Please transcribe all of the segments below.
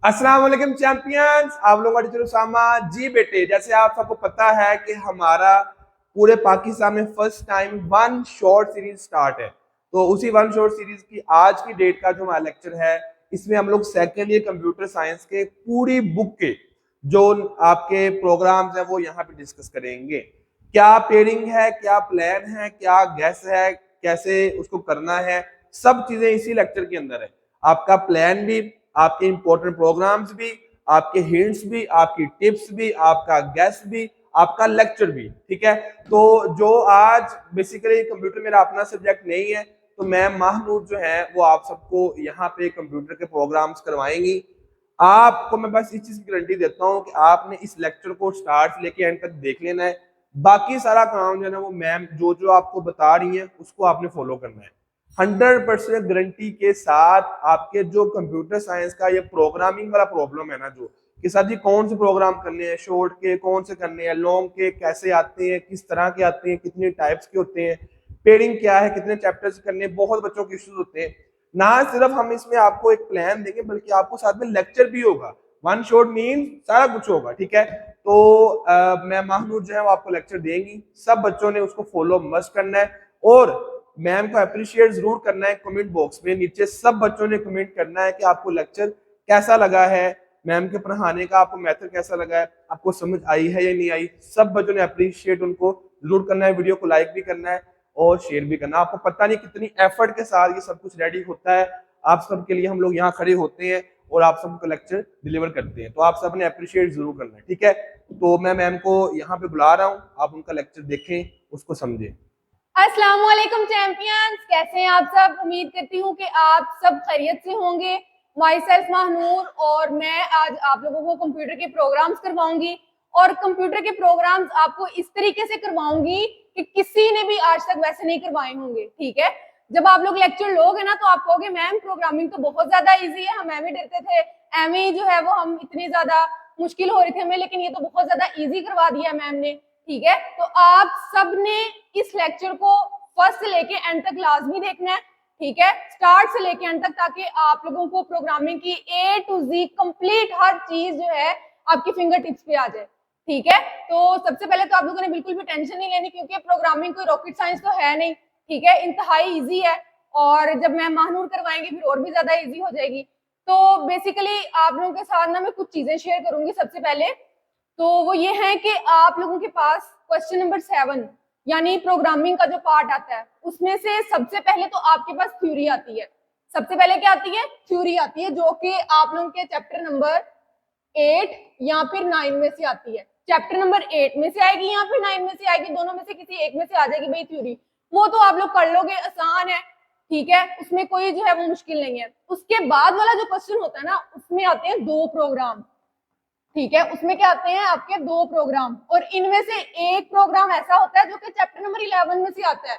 अस्सलाम वालेकुम चैंपियंस, आप लोगों का टीचर उसामा जी। बेटे, जैसे आप सबको पता है कि हमारा पूरे पाकिस्तान में first time one short series start है। तो उसी वन शॉर्ट सीरीज की आज की डेट का जो हमारा लेक्चर है, इसमें हम लोग सेकेंड ईयर कंप्यूटर साइंस के पूरी बुक के जो आपके प्रोग्राम्स हैं वो यहाँ पे डिस्कस करेंगे। क्या पेयरिंग है, क्या प्लान है, क्या गैस है, कैसे उसको करना है, सब चीजें इसी लेक्चर के अंदर है। आपका प्लान भी, आपके इंपॉर्टेंट प्रोग्राम्स भी, आपके हिंट्स भी, आपकी टिप्स भी, आपका गेस्ट भी, आपका लेक्चर भी। ठीक है, तो जो आज बेसिकली कंप्यूटर मेरा अपना सब्जेक्ट नहीं है, तो मैम महानूर जो है वो आप सबको यहाँ पे कंप्यूटर के प्रोग्राम्स करवाएंगी। आपको मैं बस इस चीज की गारंटी देता हूँ कि आपने इस लेक्चर को स्टार्ट से लेके एंड तक देख लेना है। बाकी सारा काम जो है ना वो मैम जो जो आपको बता रही है उसको आपने फॉलो करना है। 100% गारंटी के साथ। आपके जो कंप्यूटर साइंस का ये प्रोग्रामिंग वाला प्रॉब्लम है ना, जो कि सर जी कौन से प्रोग्राम करने हैं, शॉर्ट के कौन से करने हैं, लॉन्ग के कैसे आते हैं, किस तरह के आते हैं, कितने टाइप्स के होते हैं, पेयरिंग क्या है, कितने चैप्टर्स करने, बहुत बच्चों के इश्यूज होते हैं। ना सिर्फ हम इसमें आपको एक प्लान देंगे बल्कि आपको साथ में लेक्चर भी होगा। वन शॉट मीन सारा कुछ होगा। ठीक है, तो मैं महानूर जो है वो आपको लेक्चर देंगी, सब बच्चों ने उसको फॉलो मस्ट करना है और मैम को अप्रिशिएट जरूर करना है। कमेंट बॉक्स में नीचे सब बच्चों ने कमेंट करना है कि आपको लेक्चर कैसा लगा है, मैम के पढ़ाने का आपको मेथड कैसा लगा है, आपको समझ आई है या नहीं आई। सब बच्चों ने अप्रिशिएट उनको जरूर करना है, वीडियो को लाइक भी करना है और शेयर भी करना। आपको पता नहीं कितनी एफर्ट के साथ ये सब कुछ रेडी होता है। आप सबके लिए हम लोग यहाँ खड़े होते हैं और आप सबको लेक्चर डिलीवर करते हैं, तो आप सब ने अप्रिशिएट जरूर करना है। ठीक है, तो मैं मैम को यहाँ पे बुला रहा हूँ, आप उनका लेक्चर देखें, उसको समझें। अस्सलाम वालेकुम चैंपियंस, कैसे हैं आप सब। उम्मीद करती हूँ कि आप सब खैरियत से होंगे। माई सेल्फ महानूर और मैं आज आप लोगों को कंप्यूटर के प्रोग्राम्स करवाऊंगी और कंप्यूटर के प्रोग्राम्स आपको इस तरीके से करवाऊंगी कि किसी ने भी आज तक वैसे नहीं करवाए होंगे। ठीक है, जब आप लोग लेक्चर लोगे ना तो आप कहोगे मैम प्रोग्रामिंग तो बहुत ज्यादा ईजी है, हम एम डरते थे, एम जो है वो हम इतनी ज्यादा मुश्किल हो रही थी हमें, लेकिन ये तो बहुत ज्यादा ईजी करवा दिया मैम ने। ठीक है, तो आप सब ने इस लेक्चर को फर्स्ट से लेके एंड तक लाजमी देखना है। ठीक है, स्टार्ट से लेके एंड तक, ताकि आप लोगों को प्रोग्रामिंग की ए टू जी कंप्लीट हर चीज जो है आपकी फिंगर टिप्स पे आ जाए। ठीक है, तो सबसे पहले तो आप लोगों ने बिल्कुल भी टेंशन नहीं लेनी, क्योंकि प्रोग्रामिंग कोई रॉकेट साइंस तो है नहीं। ठीक है, इंतहाई इजी है और जब मैं महानूर करवाएंगे फिर और भी ज्यादा इजी हो जाएगी। तो बेसिकली आप लोगों के साथ ना मैं कुछ चीजें शेयर करूंगी। सबसे पहले तो वो ये है कि आप लोगों के पास क्वेश्चन नंबर 7 यानी प्रोग्रामिंग का जो पार्ट आता है उसमें से सबसे पहले तो आपके पास थ्योरी आती है। सबसे पहले क्या आती है? थ्योरी आती है, जो कि आप लोगों के चैप्टर नंबर 8 या फिर 9 में से आती है। चैप्टर नंबर 8 में से आएगी या फिर 9 में से आएगी, दोनों में से किसी एक में से आ जाएगी भाई थ्योरी। वो तो आप लोग कर लोगे, आसान है। ठीक है, उसमें कोई जो है वो मुश्किल नहीं है। उसके बाद वाला जो क्वेश्चन होता है ना, उसमें आते हैं 2 प्रोग्राम। ठीक है, उसमें क्या आते हैं आपके 2 प्रोग्राम, और इनमें से एक प्रोग्राम ऐसा होता है जो कि चैप्टर नंबर 11 में से आता है।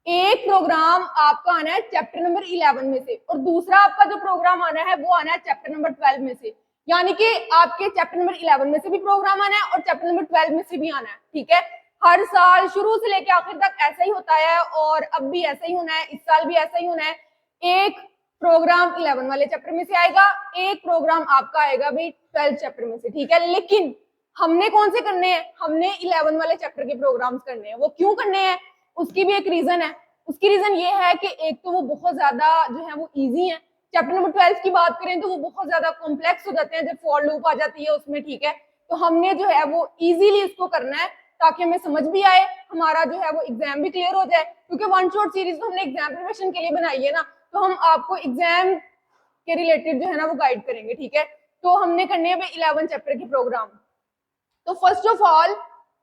एक प्रोग्राम आपका आना है चैप्टर नंबर 11 में से, और दूसरा आपका जो प्रोग्राम आना है वो आना है चैप्टर नंबर 12 में से। यानी कि आपके चैप्टर नंबर 11 में से भी प्रोग्राम आना है और चैप्टर नंबर 12 में से भी आना है। ठीक है, हर साल शुरू से लेकर आखिर तक ऐसा ही होता है और अब भी ऐसा ही होना है, इस साल भी ऐसा ही होना है। एक प्रोग्राम 11 वाले चैप्टर में से आएगा, एक प्रोग्राम आपका आएगा भाई 12 चैप्टर में से। ठीक है, लेकिन हमने कौन से करने हैं? हमने 11 वाले चैप्टर के प्रोग्राम्स करने हैं। वो क्यों करने हैं? उसकी भी एक रीजन है। उसकी रीजन ये है कि एक तो वो बहुत ज्यादा जो है वो इजी है। चैप्टर नंबर 12 की बात करें तो वो बहुत ज्यादा कॉम्प्लेक्स हो जाते हैं जब फॉर लूप आ जाती है उसमें। ठीक है, तो हमने जो है वो इजीली इसको करना है ताकि हमें समझ भी आए, हमारा जो है वो एग्जाम भी क्लियर हो जाए। क्योंकि वन शॉट सीरीज तो हमने एग्जाम प्रिपरेशन के लिए बनाई है ना, तो हम आपको एग्जाम के रिलेटेड जो है ना वो गाइड करेंगे। ठीक है, तो हमने करने हैं 11 चैप्टर के प्रोग्राम। तो फर्स्ट ऑफ ऑल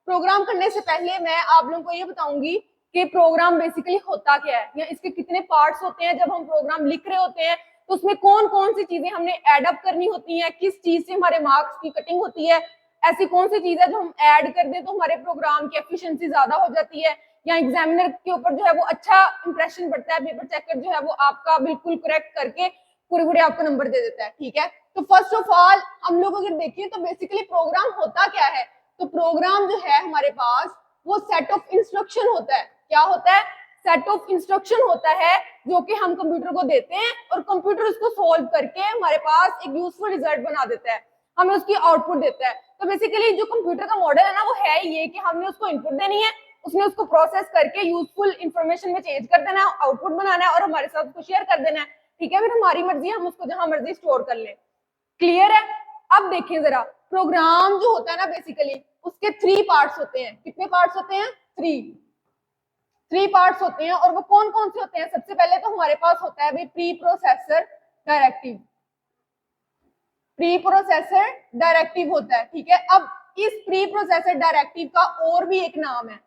प्रोग्राम करने से पहले मैं आप लोगों को ये बताऊंगी कि प्रोग्राम बेसिकली होता क्या है या इसके कितने पार्ट्स होते हैं। जब हम प्रोग्राम लिख रहे होते हैं तो उसमें कौन कौन सी चीजें हमने एड अप करनी होती हैं, किस चीज से हमारे मार्क्स की कटिंग होती है, ऐसी कौन सी चीज है जो हम ऐड कर दें तो हमारे प्रोग्राम की एफिशिएंसी ज्यादा हो जाती है या एग्जामिनर के ऊपर जो है वो अच्छा इंप्रेशन पड़ता है। पेपर चेकर जो है वो आपका बिल्कुल करेक्ट करके पूरे पूरे आपको नंबर दे देता है। ठीक है, तो फर्स्ट ऑफ ऑल हम लोग अगर देखिए तो बेसिकली प्रोग्राम होता क्या है, तो प्रोग्राम जो है हमारे पास वो सेट ऑफ इंस्ट्रक्शन होता है। क्या होता है? सेट ऑफ इंस्ट्रक्शन होता है जो कि हम कंप्यूटर को देते हैं और कंप्यूटर उसको सोल्व करके हमारे पास एक यूजफुल रिजल्ट बना देता है, हमें उसकी आउटपुट देता है। तो बेसिकली जो कंप्यूटर का मॉडल है ना वो है ये कि हमने उसको इनपुट देनी है, उसने उसको प्रोसेस करके यूजफुल इंफॉर्मेशन में चेंज कर देना है, आउटपुट बनाना है और हमारे साथ उसको शेयर कर देना है। ठीक है, फिर हमारी मर्जी, हम उसको जहां मर्जी स्टोर कर लें। क्लियर है? अब देखें जरा, प्रोग्राम जो होता है ना बेसिकली उसके 3 पार्ट्स होते हैं। कितने पार्ट्स होते हैं? 3 पार्ट्स होते हैं। और वो कौन कौन से होते हैं? सबसे पहले तो हमारे पास होता है भाई pre processor directive. Pre processor directive होता है। ठीक है, अब इस प्री प्रोसेसर डायरेक्टिव का और भी एक नाम है,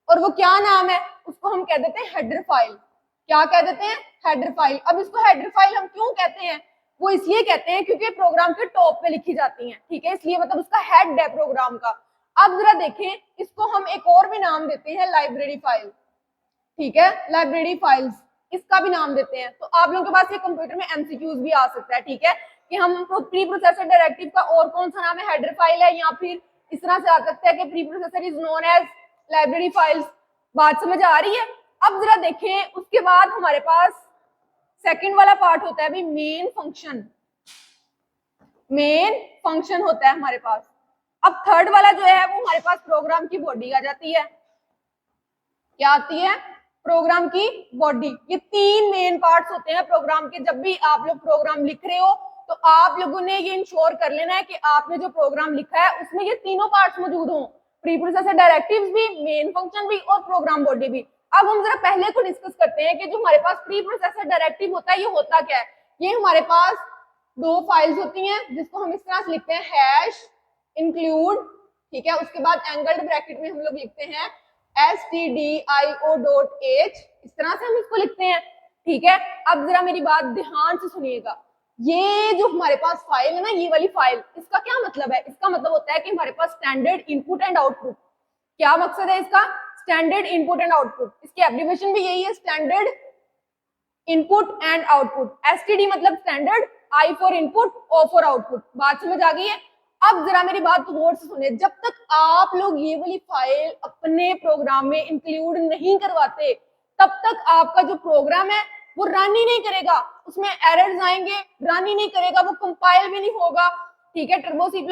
और वो क्या नाम है? उसको हम कह देते हैं हेडर फाइल। क्या कह देते हैं? Header file. अब इसको हेडर फाइल हम क्यों कहते हैं? वो इसलिए कहते हैं क्योंकि प्रोग्राम के टॉप पे लिखी जाती हैं। ठीक है, इसलिए मतलब उसका हेड है प्रोग्राम का। अब जरा देखें, इसको हम एक और भी नाम देते हैं, लाइब्रेरी फाइल। ठीक है, लाइब्रेरी फाइल्स इसका भी नाम देते हैं। तो आप लोगों के पास ये कंप्यूटर में एमसीक्यूज भी आ सकता है। ठीक है, कि हम प्री प्रोसेसर डायरेक्टिव का और कौन सा नाम है? हेडर फाइल है, या फिर इस तरह से आ सकता है कि preprocessor is known as library files. बात समझ आ रही है? अब जरा देखें, उसके बाद हमारे पास सेकंड वाला पार्ट होता है भाई मेन फंक्शन। मेन फंक्शन होता है हमारे पास। अब थर्ड वाला जो है वो हमारे पास प्रोग्राम की बॉडी आ जाती है। क्या आती है? प्रोग्राम की बॉडी। ये 3 मेन पार्ट्स होते हैं प्रोग्राम के। जब भी आप लोग प्रोग्राम लिख रहे हो तो आप लोगों ने ये इंश्योर कर लेना है कि आपने जो प्रोग्राम लिखा है उसमें ये तीनों पार्ट्स मौजूद हों, प्री प्रोसेसर डायरेक्टिव्स भी, मेन फंक्शन भी और प्रोग्राम बॉडी भी। अब हम जरा पहले को डिस्कस करते हैं कि जो हमारे पास प्री प्रोसेसर डायरेक्टिव होता है ये होता क्या है। ये हमारे पास 2 फाइल्स होती हैं जिसको हम इस तरह से लिखते हैं हैश इंक्लूड। ठीक है, उसके बाद एंगल्ड ब्रैकेट में हम लोग लिखते हैं stdio.h। इस तरह से हम इसको लिखते हैं। ठीक है, अब जरा मेरी बात ध्यान से सुनिएगा। ये जो हमारे पास फाइल है ना, ये वाली फाइल, इसका क्या मतलब है? इसका मतलब होता है कि हमारे पास स्टैंडर्ड इनपुट एंड आउटपुट। क्या मकसद है इसका? Standard input and output. इसकी एब्रिविएशन भी यही है, standard input and output. STD मतलब standard, I for input, O for output. बात समझ आ गई है? अब जरा मेरी बात गौर से सुने, जब तक आप लोग ये वाली फाइल अपने प्रोग्राम में इंक्लूड नहीं करवाते तब तक आपका जो प्रोग्राम है वो रन ही नहीं करेगा, उसमें एरर्स आएंगे, रन ही नहीं करेगा, वो कंपाइल भी नहीं होगा। ठीक है, टर्बो C++,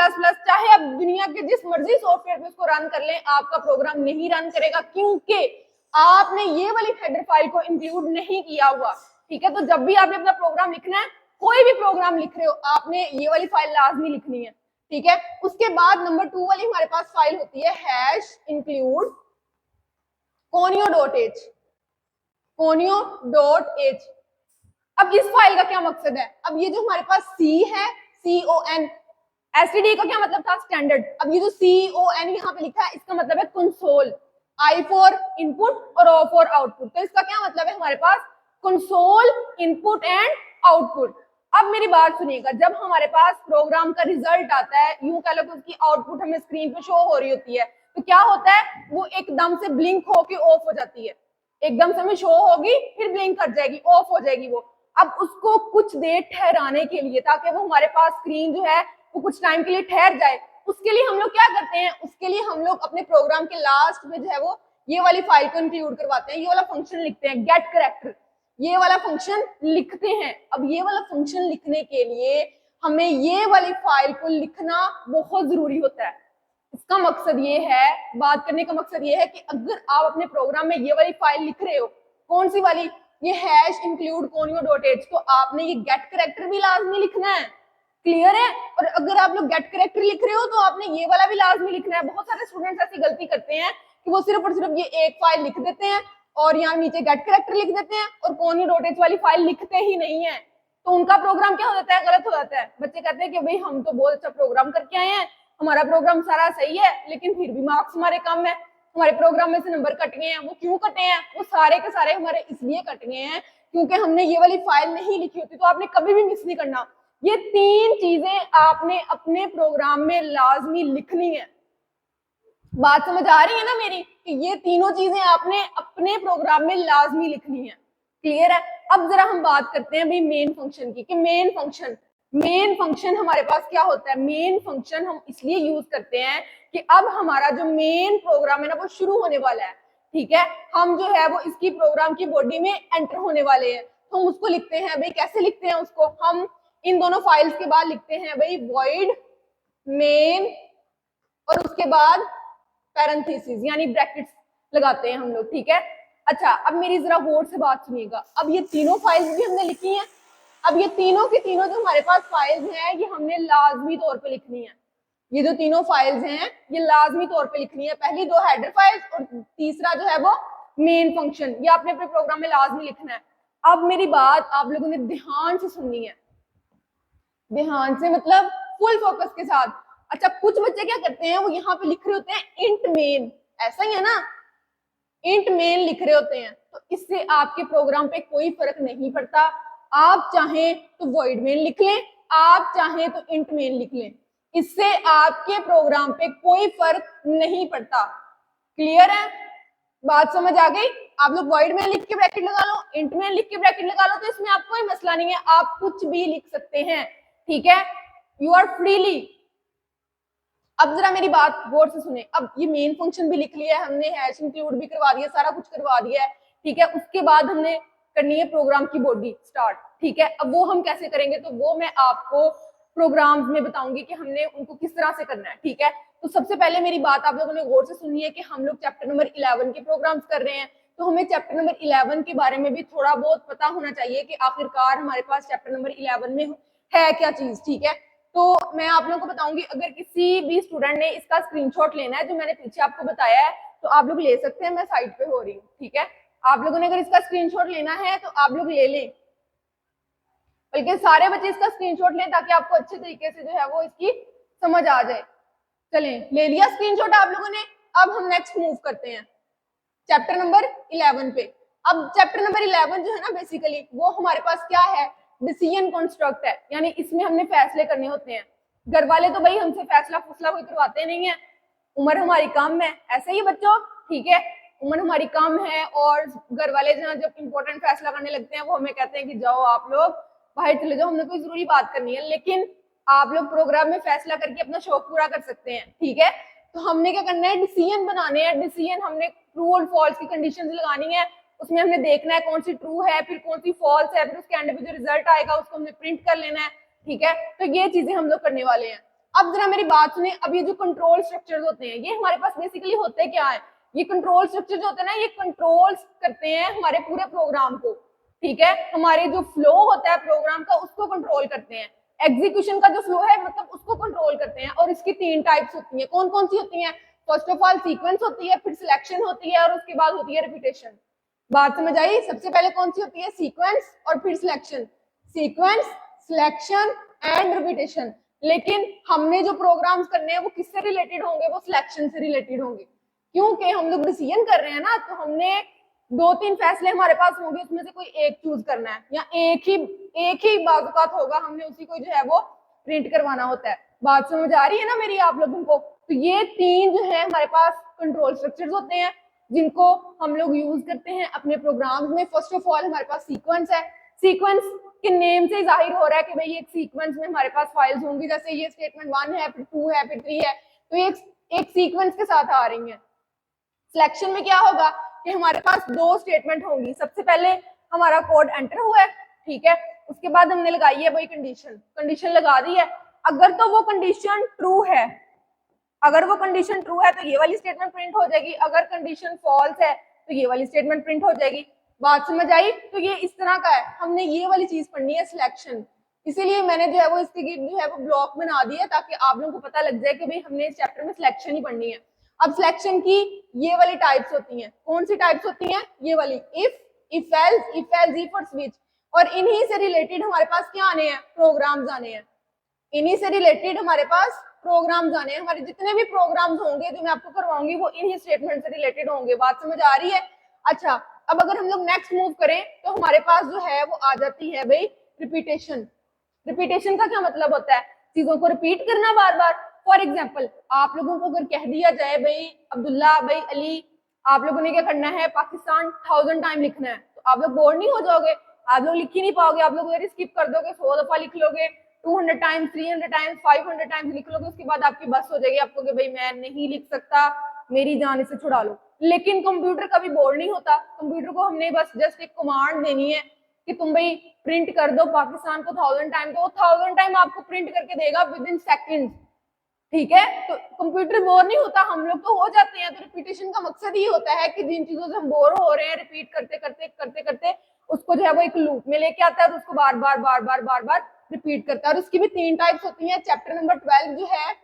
चाहे आप दुनिया के जिस मर्जी सॉफ्टवेयर पे उसको रन कर लें, आपका प्रोग्राम नहीं रन करेगा क्योंकि आपने ये वाली हेडर फाइल को इंक्लूड नहीं किया हुआ। ठीक है, तो जब भी आपने अपना प्रोग्राम लिखना है, कोई भी प्रोग्राम लिख रहे हो, आपने ये वाली फाइल लाजमी लिखनी है। ठीक है, उसके बाद नंबर 2 वाली हमारे पास फाइल होती है हैश इंक्लूड conio.h। conio.h। अब इस फाइल का क्या मकसद है? अब ये जो हमारे पास C है, CON, एसटीडी का क्या मतलब था? स्टैंडर्ड। अब ये जो CON यहाँ पे लिखा है इसका मतलब है कंसोल, I फॉर इनपुट और O फॉर आउटपुट। तो इसका क्या मतलब है? हमारे पास कंसोल इनपुट एंड आउटपुट। अब मेरी बात सुनिएगा, जब हमारे पास प्रोग्राम का रिजल्ट आता है, यूं कह लो कि उसकी आउटपुट हमें स्क्रीन पे शो हो रही होती है, तो क्या होता है? वो एकदम से ब्लिंक होके ऑफ हो जाती है। एकदम से हमें शो होगी, फिर ब्लिंक कर जाएगी, ऑफ हो जाएगी वो। अब उसको कुछ देर ठहराने के लिए, ताकि वो हमारे पास स्क्रीन जो है वो कुछ टाइम के लिए ठहर जाए, उसके लिए हम लोग क्या करते हैं? उसके लिए हम लोग अपने प्रोग्राम के लास्ट में जो है वो ये वाली फाइल को इंक्लूड करवाते हैं, ये वाला फंक्शन लिखते हैं, गेट कैरेक्टर, ये वाला फंक्शन लिखते हैं। अब ये वाला फंक्शन लिखने के लिए हमें ये वाली फाइल को लिखना बहुत जरूरी होता है। इसका मकसद ये है, बात करने का मकसद ये है कि अगर आप अपने प्रोग्राम में ये वाली फाइल लिख रहे हो, कौन सी वाली? ये हैश इंक्लूड conio.h, तो आपने ये गेट कैरेक्टर भी लाजमी लिखना है। क्लियर है? और अगर आप लोग गेट कैरेक्टर लिख रहे हो तो आपने ये वाला भी लाजमी लिखना है। बहुत सारे स्टूडेंट्स ऐसी गलती करते हैं कि वो सिर्फ और सिर्फ ये एक फाइल लिख देते हैं और यहाँ नीचे गेट कैरेक्टर लिख देते हैं और conio.h वाली फाइल लिखते ही नहीं है, तो उनका प्रोग्राम क्या हो जाता है? गलत हो जाता है। बच्चे कहते हैं कि भाई हम तो बहुत अच्छा प्रोग्राम करके आए हैं, हमारा प्रोग्राम सारा सही है, लेकिन फिर भी मार्क्स हमारे कम है, हमारे प्रोग्राम में से नंबर कट गए हैं। वो क्यों कटे हैं? वो सारे के सारे हमारे इसलिए कट गए हैं क्योंकि हमने ये वाली फाइल नहीं लिखी होती। तो आपने कभी भी मिस नहीं करना। ये 3 चीजें आपने अपने प्रोग्राम में लाजमी लिखनी है। बात समझ आ रही है ना मेरी? कि ये तीनों चीजें आपने अपने प्रोग्राम में लाजमी लिखनी है। क्लियर है? अब जरा हम बात करते हैं भाई मेन फंक्शन की, कि मेन फंक्शन हमारे पास क्या होता है? मेन फंक्शन हम इसलिए यूज करते हैं कि अब हमारा जो मेन प्रोग्राम है ना वो शुरू होने वाला है। ठीक है। हम जो है वो इसकी प्रोग्राम की बॉडी में एंटर होने वाले हैं, तो हम उसको लिखते हैं भाई, कैसे लिखते हैं उसको, हम इन दोनों फाइल्स के बाद लिखते हैं भाई void main और उसके बाद पैरेंथेसिस यानी ब्रैकेट्स लगाते हैं हम लोग, ठीक है। अच्छा, अब मेरी जरा गौर से बात सुनिएगा। अब ये तीनों फाइल्स भी हमने लिखी हैं। अब ये तीनों की तीनों जो हमारे पास फाइल्स हैं ये हमने लाजमी तौर पे लिखनी है। ये जो तीनों फाइल्स हैं ये लाजमी तौर पे लिखनी है। पहली दो हेडर फाइल्स और तीसरा जो है वो मेन फंक्शन, ये आपने अपने प्रोग्राम में लाजमी लिखना है। अब मेरी बात आप लोगों ने ध्यान से सुननी है, ध्यान से मतलब फुल फोकस के साथ। अच्छा, कुछ बच्चे क्या करते हैं, वो यहाँ पे लिख रहे होते हैं इंट मेन, ऐसा ही है ना, इंट मेन लिख रहे होते हैं, तो इससे आपके प्रोग्राम पे कोई फर्क नहीं पड़ता। आप चाहें तो void main लिख लें, आप चाहें तो int main लिख लें, इससे आपके प्रोग्राम पे कोई फर्क नहीं पड़ता। क्लियर है, बात समझ आ गई? आप लोग void main लिख के ब्रैकेट लगा लो, int main लिख के ब्रैकेट लगा लो, तो इसमें आपको कोई मसला नहीं है, आप कुछ भी लिख सकते हैं, ठीक है, यू आर फ्रीली। अब जरा मेरी बात गौर से सुने। अब ये मेन फंक्शन भी लिख लिया है हमने, हैश इंक्लूड भी करवा दिया, सारा कुछ करवा दिया है, ठीक है। उसके बाद हमने करनी है प्रोग्राम की बॉडी स्टार्ट, ठीक है। अब वो हम कैसे करेंगे, तो वो मैं आपको प्रोग्राम्स में बताऊंगी कि हमने उनको किस तरह से करना है, ठीक है। तो सबसे पहले मेरी बात आप लोगों ने गौर से सुननी है कि हम लोग चैप्टर नंबर 11 के प्रोग्राम्स कर रहे हैं, तो हमें चैप्टर नंबर 11 के बारे में भी थोड़ा बहुत पता होना चाहिए कि आखिरकार हमारे पास चैप्टर नंबर 11 में है क्या चीज, ठीक है। तो मैं आप लोगों को बताऊंगी, अगर किसी भी स्टूडेंट ने इसका स्क्रीनशॉट लेना है जो मैंने पीछे आपको बताया है, तो आप लोग ले सकते हैं, मैं साइड पे हो रही हूँ, ठीक है। आप लोगों ने अगर इसका स्क्रीनशॉट लेना है तो आप लोग ले लें, बल्कि सारे बच्चे इसका स्क्रीनशॉट लें ताकि आपको अच्छे तरीके से जो है वो इसकी समझ आ जाए। चलें, ले लिया स्क्रीनशॉट आप लोगों ने। अब हम नेक्स्ट मूव करते हैं चैप्टर नंबर 11 पे। अब चैप्टर नंबर 11 जो है ना, बेसिकली वो हमारे पास क्या है, डिसीजन कंस्ट्रक्ट है, यानी इसमें हमने फैसले करने होते हैं। घर वाले तो भाई हमसे फैसला फुसला कोई करवाते नहीं है, उम्र हमारी कम है, ऐसे ही बच्चों, ठीक है, उम्र हमारी कम है और घर वाले जहाँ जब इंपॉर्टेंट फैसला करने लगते हैं वो हमें कहते हैं कि जाओ आप लोग बाहर चले जाओ, हमने कोई जरूरी बात करनी है, लेकिन आप लोग प्रोग्राम में फैसला करके अपना शौक पूरा कर सकते हैं, ठीक है। तो हमने क्या करना है, डिसीजन बनाने हैं। डिसीजन हमने ट्रू और फॉल्स की कंडीशन लगानी है, उसमें हमने देखना है कौन सी ट्रू है, फिर कौन सी फॉल्स है, फिर उसके एंड में जो रिजल्ट आएगा उसको हमने प्रिंट कर लेना है, ठीक है। तो ये चीजें हम लोग करने वाले हैं। अब जरा मेरी बात सुने। अब ये जो कंट्रोल स्ट्रक्चर्स होते हैं, ये हमारे पास बेसिकली होते क्या है, ये कंट्रोल स्ट्रक्चर जो होते हैं ना, ये कंट्रोल्स करते हैं हमारे पूरे प्रोग्राम को, ठीक है। हमारे जो फ्लो होता है प्रोग्राम का उसको कंट्रोल करते हैं, एग्जीक्यूशन का जो फ्लो है मतलब उसको कंट्रोल करते हैं। और इसकी 3 टाइप्स होती है, कौन कौन सी होती है, फर्स्ट ऑफ ऑल सीक्वेंस होती है, फिर सिलेक्शन होती है और उसके बाद होती है रिपीटेशन। बात समझ आई? सबसे पहले कौन सी होती है, सीक्वेंस और फिर selection, sequence, selection and repetition. लेकिन हमने जो प्रोग्राम्स करने हैं वो किससे रिलेटेड होंगे, वो सिलेक्शन से रिलेटेड होंगे, क्योंकि हम लोग डिसीजन कर रहे हैं ना, तो हमने 2-3 फैसले हमारे पास होंगे, उसमें से कोई एक चूज करना है, या एक ही बाजुकात होगा, हमने उसी को जो है वो प्रिंट करवाना होता है। बात समझ आ रही है ना मेरी आप लोगों को? तो ये 3 जो है हमारे पास कंट्रोल स्ट्रक्चर्स होते हैं जिनको हम लोग यूज करते हैं अपने प्रोग्राम्स में। फर्स्ट ऑफ ऑल हमारे पास सीक्वेंस है, सीक्वेंस के नेम से जाहिर हो रहा है कि भाई एक सीक्वेंस में हमारे पास फाइल्स होंगी, जैसे ये स्टेटमेंट 1 है, फिर 2 है, फिर 3 है, तो ये एक सीक्वेंस के साथ आ रही है। सिलेक्शन में क्या होगा कि हमारे पास 2 स्टेटमेंट होंगी, सबसे पहले हमारा कोड एंटर हुआ है, ठीक है, उसके बाद हमने लगाई है भाई कंडीशन लगा दी है। अगर तो वो कंडीशन ट्रू है, अगर वो कंडीशन ट्रू है तो ये वाली स्टेटमेंट प्रिंट हो जाएगी, अगर कंडीशन फॉल्स है तो ये वाली स्टेटमेंट प्रिंट हो जाएगी। बात समझ आई? तो ये इस तरह का है, हमने ये वाली चीज पढ़नी है सिलेक्शन, इसीलिए मैंने जो है वो इसके जो है वो ब्लॉक बना दिया ताकि आप लोगों को पता लग जाए कि भाई हमने इस चैप्टर में सिलेक्शन ही पढ़नी है। अब सिलेक्शन की ये वाली टाइप्स होती हैं, कौन सी टाइप्स होती हैं, ये वाली, इफ एल्स, इफ और स्विच। और इन्हीं से रिलेटेड हमारे पास क्या आने हैं, प्रोग्राम्स आने हैं, इन्हीं से रिलेटेड हमारे पास प्रोग्राम्स आने हैं। हमारे जितने भी प्रोग्राम्स होंगे जो मैं आपको करवाऊंगी वो इन्हीं स्टेटमेंट से रिलेटेड होंगे। बात समझ आ रही है? अच्छा, अब अगर हम लोग नेक्स्ट मूव करें तो हमारे पास जो है वो आ जाती है भाई रिपीटेशन। रिपीटेशन का क्या मतलब होता है, चीजों को रिपीट करना बार बार। फॉर एग्जाम्पल, आप लोगों को अगर कह दिया जाए भाई अब्दुल्ला, भाई अली, आप लोगों ने क्या करना है, पाकिस्तान 1000 टाइम लिखना है, तो आप लोग बोर नहीं हो जाओगे, आप लोग लिख ही नहीं पाओगे, आप लोग अगर स्किप कर दोगे 100 दफा लिख लोगे, 200 टाइम्स, 300 टाइम्स, 500 टाइम्स लिख लोगे, उसके बाद आपकी बस हो जाएगी, आपको कि भाई मैं नहीं लिख सकता, मेरी जान इसे छुड़ा लो। लेकिन कंप्यूटर कभी बोर नहीं होता। कंप्यूटर को हमने बस जस्ट एक कमांड देनी है कि तुम भाई प्रिंट कर दो पाकिस्तान को 1000 टाइम, तो 1000 टाइम आपको प्रिंट करके देगा विद इन सेकेंड। ठीक है, तो कंप्यूटर बोर नहीं होता, हम लोग तो हो जाते हैं। तो रिपीटेशन का मकसद ये होता है कि जिन चीजों से हम बोर हो रहे हैं, रिपीट करते करते करते करते उसको जो है वो एक लूप में लेके आता है और उसको बार बार बार बार बार बार रिपीट करता है। और उसकी भी 3 टाइप्स होती हैं। चैप्टर नंबर 12 जो है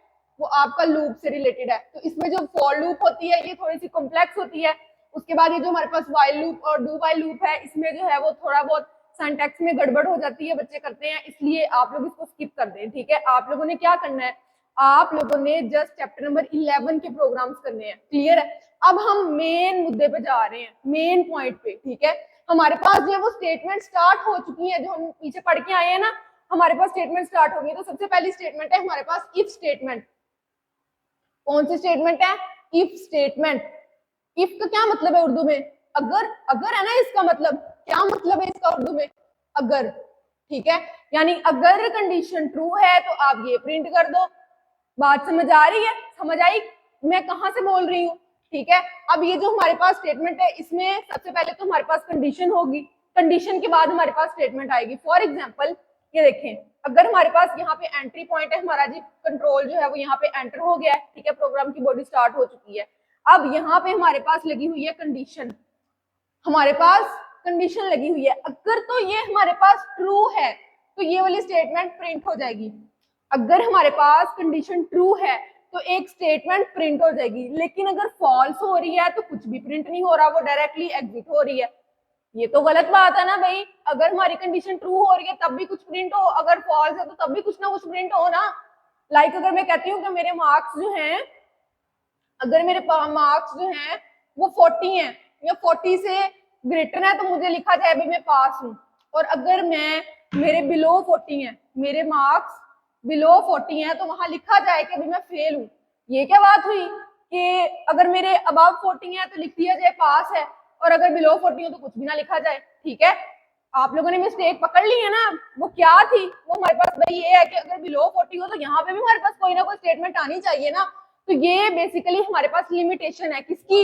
वो आपका लूप से रिलेटेड है। तो इसमें जो फॉर लूप होती है ये थोड़ी सी कॉम्प्लेक्स होती है। उसके बाद ये जो हमारे पास व्हाइल लूप और डू व्हाइल लूप है, इसमें जो है वो थोड़ा बहुत सिंटैक्स में गड़बड़ हो जाती है, बच्चे करते हैं, इसलिए आप लोग इसको स्किप कर दें। ठीक है, आप लोगों ने क्या करना है, आप लोगों ने जस्ट चैप्टर नंबर 11 के प्रोग्राम्स करने हैं। क्लियर है? अब हम मेन मुद्दे पे जा रहे हैं, मेन पॉइंट पे। ठीक है, हमारे पास जो है वो स्टेटमेंट स्टार्ट हो चुकी है, जो हम पीछे पढ़ के आए हैं ना, हमारे पास स्टेटमेंट स्टार्ट हो गई। तो सबसे पहली स्टेटमेंट है हमारे पास इफ स्टेटमेंट। कौन सी स्टेटमेंट है? If statement. इफ का क्या मतलब है उर्दू में? अगर। अगर है ना इसका मतलब। क्या मतलब है इसका उर्दू में? अगर। ठीक है, यानी अगर कंडीशन ट्रू है तो आप ये प्रिंट कर दो। बात समझ आ रही है? समझ आई मैं कहां से बोल रही हूँ? ठीक है, अब ये जो हमारे पास स्टेटमेंट है, इसमें सबसे पहले तो हमारे पास कंडीशन होगी, कंडीशन के बाद हमारे पास स्टेटमेंट आएगी। फॉर एग्जांपल ये देखें, अगर हमारे पास यहाँ पे एंट्री पॉइंट है हमारा जी, कंट्रोल जो है वो यहाँ पे एंटर हो गया है। ठीक है, प्रोग्राम की बॉडी स्टार्ट हो चुकी है। अब यहाँ पे हमारे पास लगी हुई है कंडीशन, हमारे पास कंडीशन लगी हुई है। अगर तो ये हमारे पास ट्रू है तो ये वाली स्टेटमेंट प्रिंट हो जाएगी। अगर हमारे पास कंडीशन ट्रू है तो एक स्टेटमेंट प्रिंट हो जाएगी, लेकिन अगर फॉल्स हो रही है तो कुछ भी प्रिंट नहीं हो रहा, वो डायरेक्टली एग्जिट हो रही है। ये तो गलत बात है ना भाई। अगर हमारी कंडीशन ट्रू हो रही है तब भी कुछ प्रिंट हो, अगर फॉल्स है तो तब भी कुछ ना कुछ प्रिंट हो ना। लाइक अगर मैं कहती हूँ कि मेरे मार्क्स जो हैं, अगर मेरे मार्क्स जो हैं वो 40 हैं या 40 से ग्रेटर है तो मुझे लिखा जाए भाई मैं पास हूँ। और अगर मेरे बिलो 40 है, मेरे मार्क्स बिलो 40 है तो वहां लिखा जाए कि भाई मैं फेल हूँ। ये क्या बात हुई कि अगर मेरे अबव 40 है तो लिख दिया जाए पास है, और अगर बिलो 40 हो तो कुछ भी ना लिखा जाए। ठीक है, आप लोगों ने मिस्टेक पकड़ ली है ना। वो क्या थी? वो हमारे पास भाई ये है कि अगर बिलो 40 हो तो यहाँ पे भी हमारे पास कोई ना कोई स्टेटमेंट आनी चाहिए ना। तो ये बेसिकली हमारे पास लिमिटेशन है किसकी?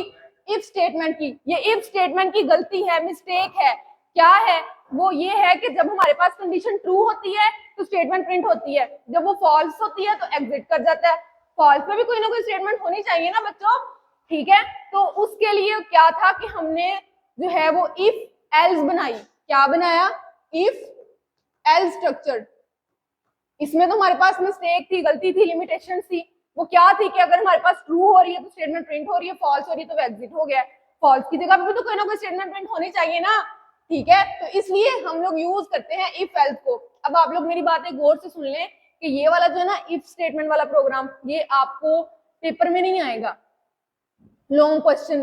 इफ स्टेटमेंट की। ये इफ स्टेटमेंट की गलती है, मिस्टेक है। क्या है वो? ये है कि जब हमारे पास कंडीशन ट्रू होती है तो स्टेटमेंट प्रिंट होती है, जब वो फॉल्स होती है तो एग्जिट कर जाता है। फॉल्स में भी कोई ना कोई स्टेटमेंट होनी चाहिए ना बच्चों। ठीक है, तो उसके लिए क्या था कि हमने जो है वो इफ एल्स बनाई। क्या बनाया? If else structure. इसमें तो हमारे पास मिस्टेक थी, गलती थी, लिमिटेशन थी। वो क्या थी कि अगर हमारे पास ट्रू हो रही है तो स्टेटमेंट प्रिंट हो रही है, फॉल्स हो रही है तो एग्जिट हो गया। फॉल्स की जगह पे भी तो कोई ना कोई स्टेटमेंट प्रिंट होनी चाहिए ना। ठीक है, तो इसलिए हम लोग यूज करते हैं इफ एल्स को। अब आप लोग मेरी बातें गौर से सुन लें कि ये वाला जो है ना इफ स्टेटमेंट वाला प्रोग्राम, ये आपको पेपर में नहीं आएगा। लॉन्ग क्वेश्चन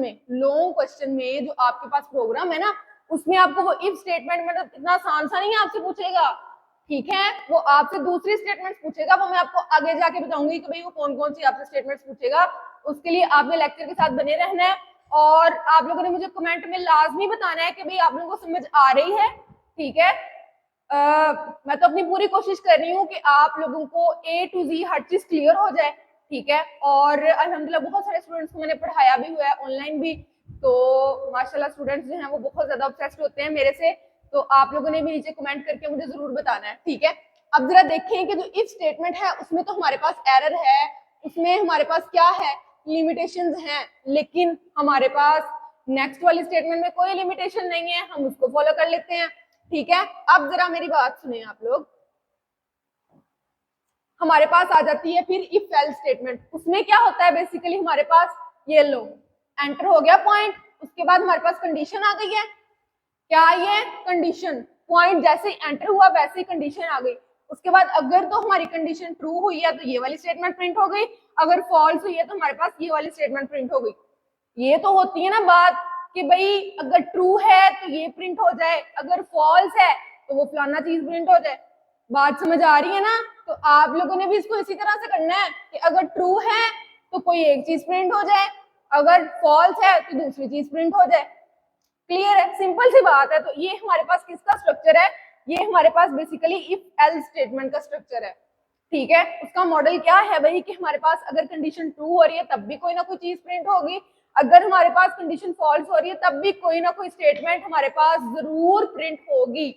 में जो आपके पास प्रोग्राम है ना, उसमें आपको वो इफ स्टेटमेंट मतलब इतना आसान सा नहीं आपसे पूछेगा। ठीक है, वो आपसे दूसरी स्टेटमेंट्स पूछेगा, वो मैं आपको आगे जाके बताऊंगी कि भाई वो कौन कौन सी आपसे स्टेटमेंट्स पूछेगा। उसके लिए आपने लेक्चर के साथ बने रहना है, और आप लोगों ने मुझे कमेंट में लाजमी बताना है कि भाई आप लोगों को समझ आ रही है। ठीक है, मैं तो अपनी पूरी कोशिश कर रही हूँ कि आप लोगों को A to Z हर चीज क्लियर हो जाए। ठीक है, और अल्हम्दुलिल्लाह बहुत सारे स्टूडेंट्स को मैंने पढ़ाया भी हुआ है ऑनलाइन भी, तो माशाल्लाह स्टूडेंट्स जो हैं वो बहुत ज्यादा ऑब्सेस्ड होते हैं मेरे से। तो आप लोगों ने भी नीचे कमेंट करके मुझे जरूर बताना है। ठीक है, अब जरा देखें कि जो इफ स्टेटमेंट है उसमें तो हमारे पास एरर है, उसमें हमारे पास क्या है? लिमिटेशंस हैं, लेकिन हमारे पास नेक्स्ट वाली स्टेटमेंट में कोई लिमिटेशन नहीं है, हम उसको फॉलो कर लेते हैं। ठीक है, अब जरा मेरी बात सुने आप लोग। हमारे पास आ जाती है फिर इफ एल्स स्टेटमेंट। उसमें क्या होता है बेसिकली, हमारे पास ये लो एंटर हो गया पॉइंट, उसके बाद हमारे पास कंडीशन आ गई है। क्या आई है? कंडीशन। पॉइंट जैसे ही एंटर हुआ वैसे ही कंडीशन आ गई। उसके बाद अगर तो हमारी कंडीशन ट्रू हुई है तो ये वाली स्टेटमेंट प्रिंट हो गई, अगर फॉल्स हुई है तो हमारे पास ये वाली स्टेटमेंट प्रिंट हो गई। ये तो होती है ना बात कि भाई अगर ट्रू है तो ये प्रिंट हो जाए, अगर फॉल्स है तो वो फलाना चीज प्रिंट हो जाए। बात समझ आ रही है ना? तो आप लोगों ने भी इसको इसी तरह से करना है कि अगर ट्रू है तो कोई एक चीज प्रिंट हो जाए, अगर फॉल्स है तो दूसरी चीज प्रिंट हो जाए। क्लियर है? सिंपल सी बात है। तो ये हमारे पास किसका स्ट्रक्चर है? ये हमारे पास बेसिकली इफ एल्स स्टेटमेंट का स्ट्रक्चर है। ठीक है। उसका मॉडल क्या है भाई कि हमारे पास अगर कंडीशन ट्रू हो रही है तब भी कोई ना कोई चीज प्रिंट होगी, अगर हमारे पास कंडीशन फॉल्स हो रही है तब भी कोई ना कोई स्टेटमेंट हमारे पास जरूर प्रिंट होगी।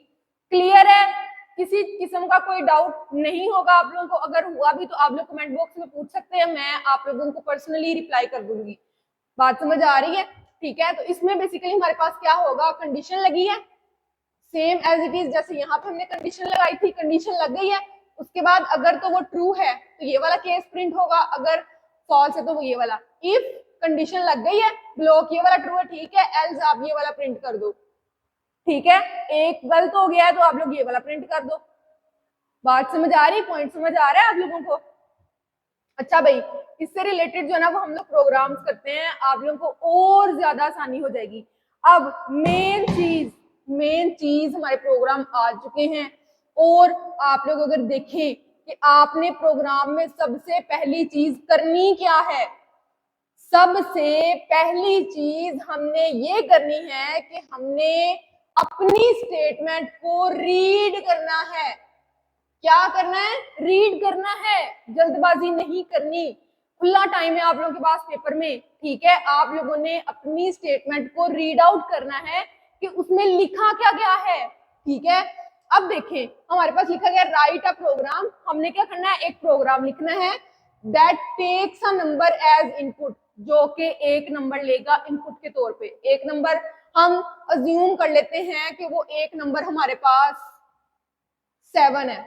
क्लियर है? किसी किस्म का कोई डाउट नहीं होगा आप लोगों को? अगर हुआ भी तो आप लोग कमेंट बॉक्स में पूछ सकते हैं, मैं आप लोगों को पर्सनली रिप्लाई कर दूंगी। बात समझ आ रही है? ठीक है। तो इसमें बेसिकली हमारे पास क्या होगा, कंडीशन लगी है सेम एज इट इज, जैसे यहाँ पे हमने कंडीशन लगाई थी, कंडीशन लग गई है। उसके बाद अगर तो वो ट्रू है तो ये वाला केस प्रिंट होगा, अगर फॉल्स है तो वो ये वाला। इफ कंडीशन लग गई है, ब्लॉक ये वाला ट्रू है, ठीक है, एल्स आप ये वाला प्रिंट कर दो। ठीक है, एक गलत हो गया है तो आप लोग ये वाला प्रिंट कर दो। बात समझ आ रही, पॉइंट समझ आ रहा है आप लोगों को? अच्छा भाई, इससे रिलेटेड जो है ना वो हम लोग प्रोग्राम्स करते हैं, आप लोगों को और ज्यादा आसानी हो जाएगी। अब मेन चीज हमारे प्रोग्राम आ चुके हैं, और आप लोग अगर देखें कि आपने प्रोग्राम में सबसे पहली चीज करनी क्या है, सबसे पहली चीज हमने ये करनी है कि हमने अपनी स्टेटमेंट को रीड करना है। क्या करना है? रीड करना है, जल्दबाजी नहीं करनी। खुला टाइम है आप लोगों के पास पेपर में, ठीक है, आप लोगों ने अपनी स्टेटमेंट को रीड आउट करना है कि उसमें लिखा क्या क्या है। ठीक है, अब देखें हमारे पास लिखा गया राइट अ प्रोग्राम। हमने क्या करना है, एक प्रोग्राम लिखना है that takes a number as input, जो कि एक नंबर लेगा इनपुट के तौर पे। एक नंबर हम अज्यूम कर लेते हैं कि वो एक नंबर हमारे पास 7 है,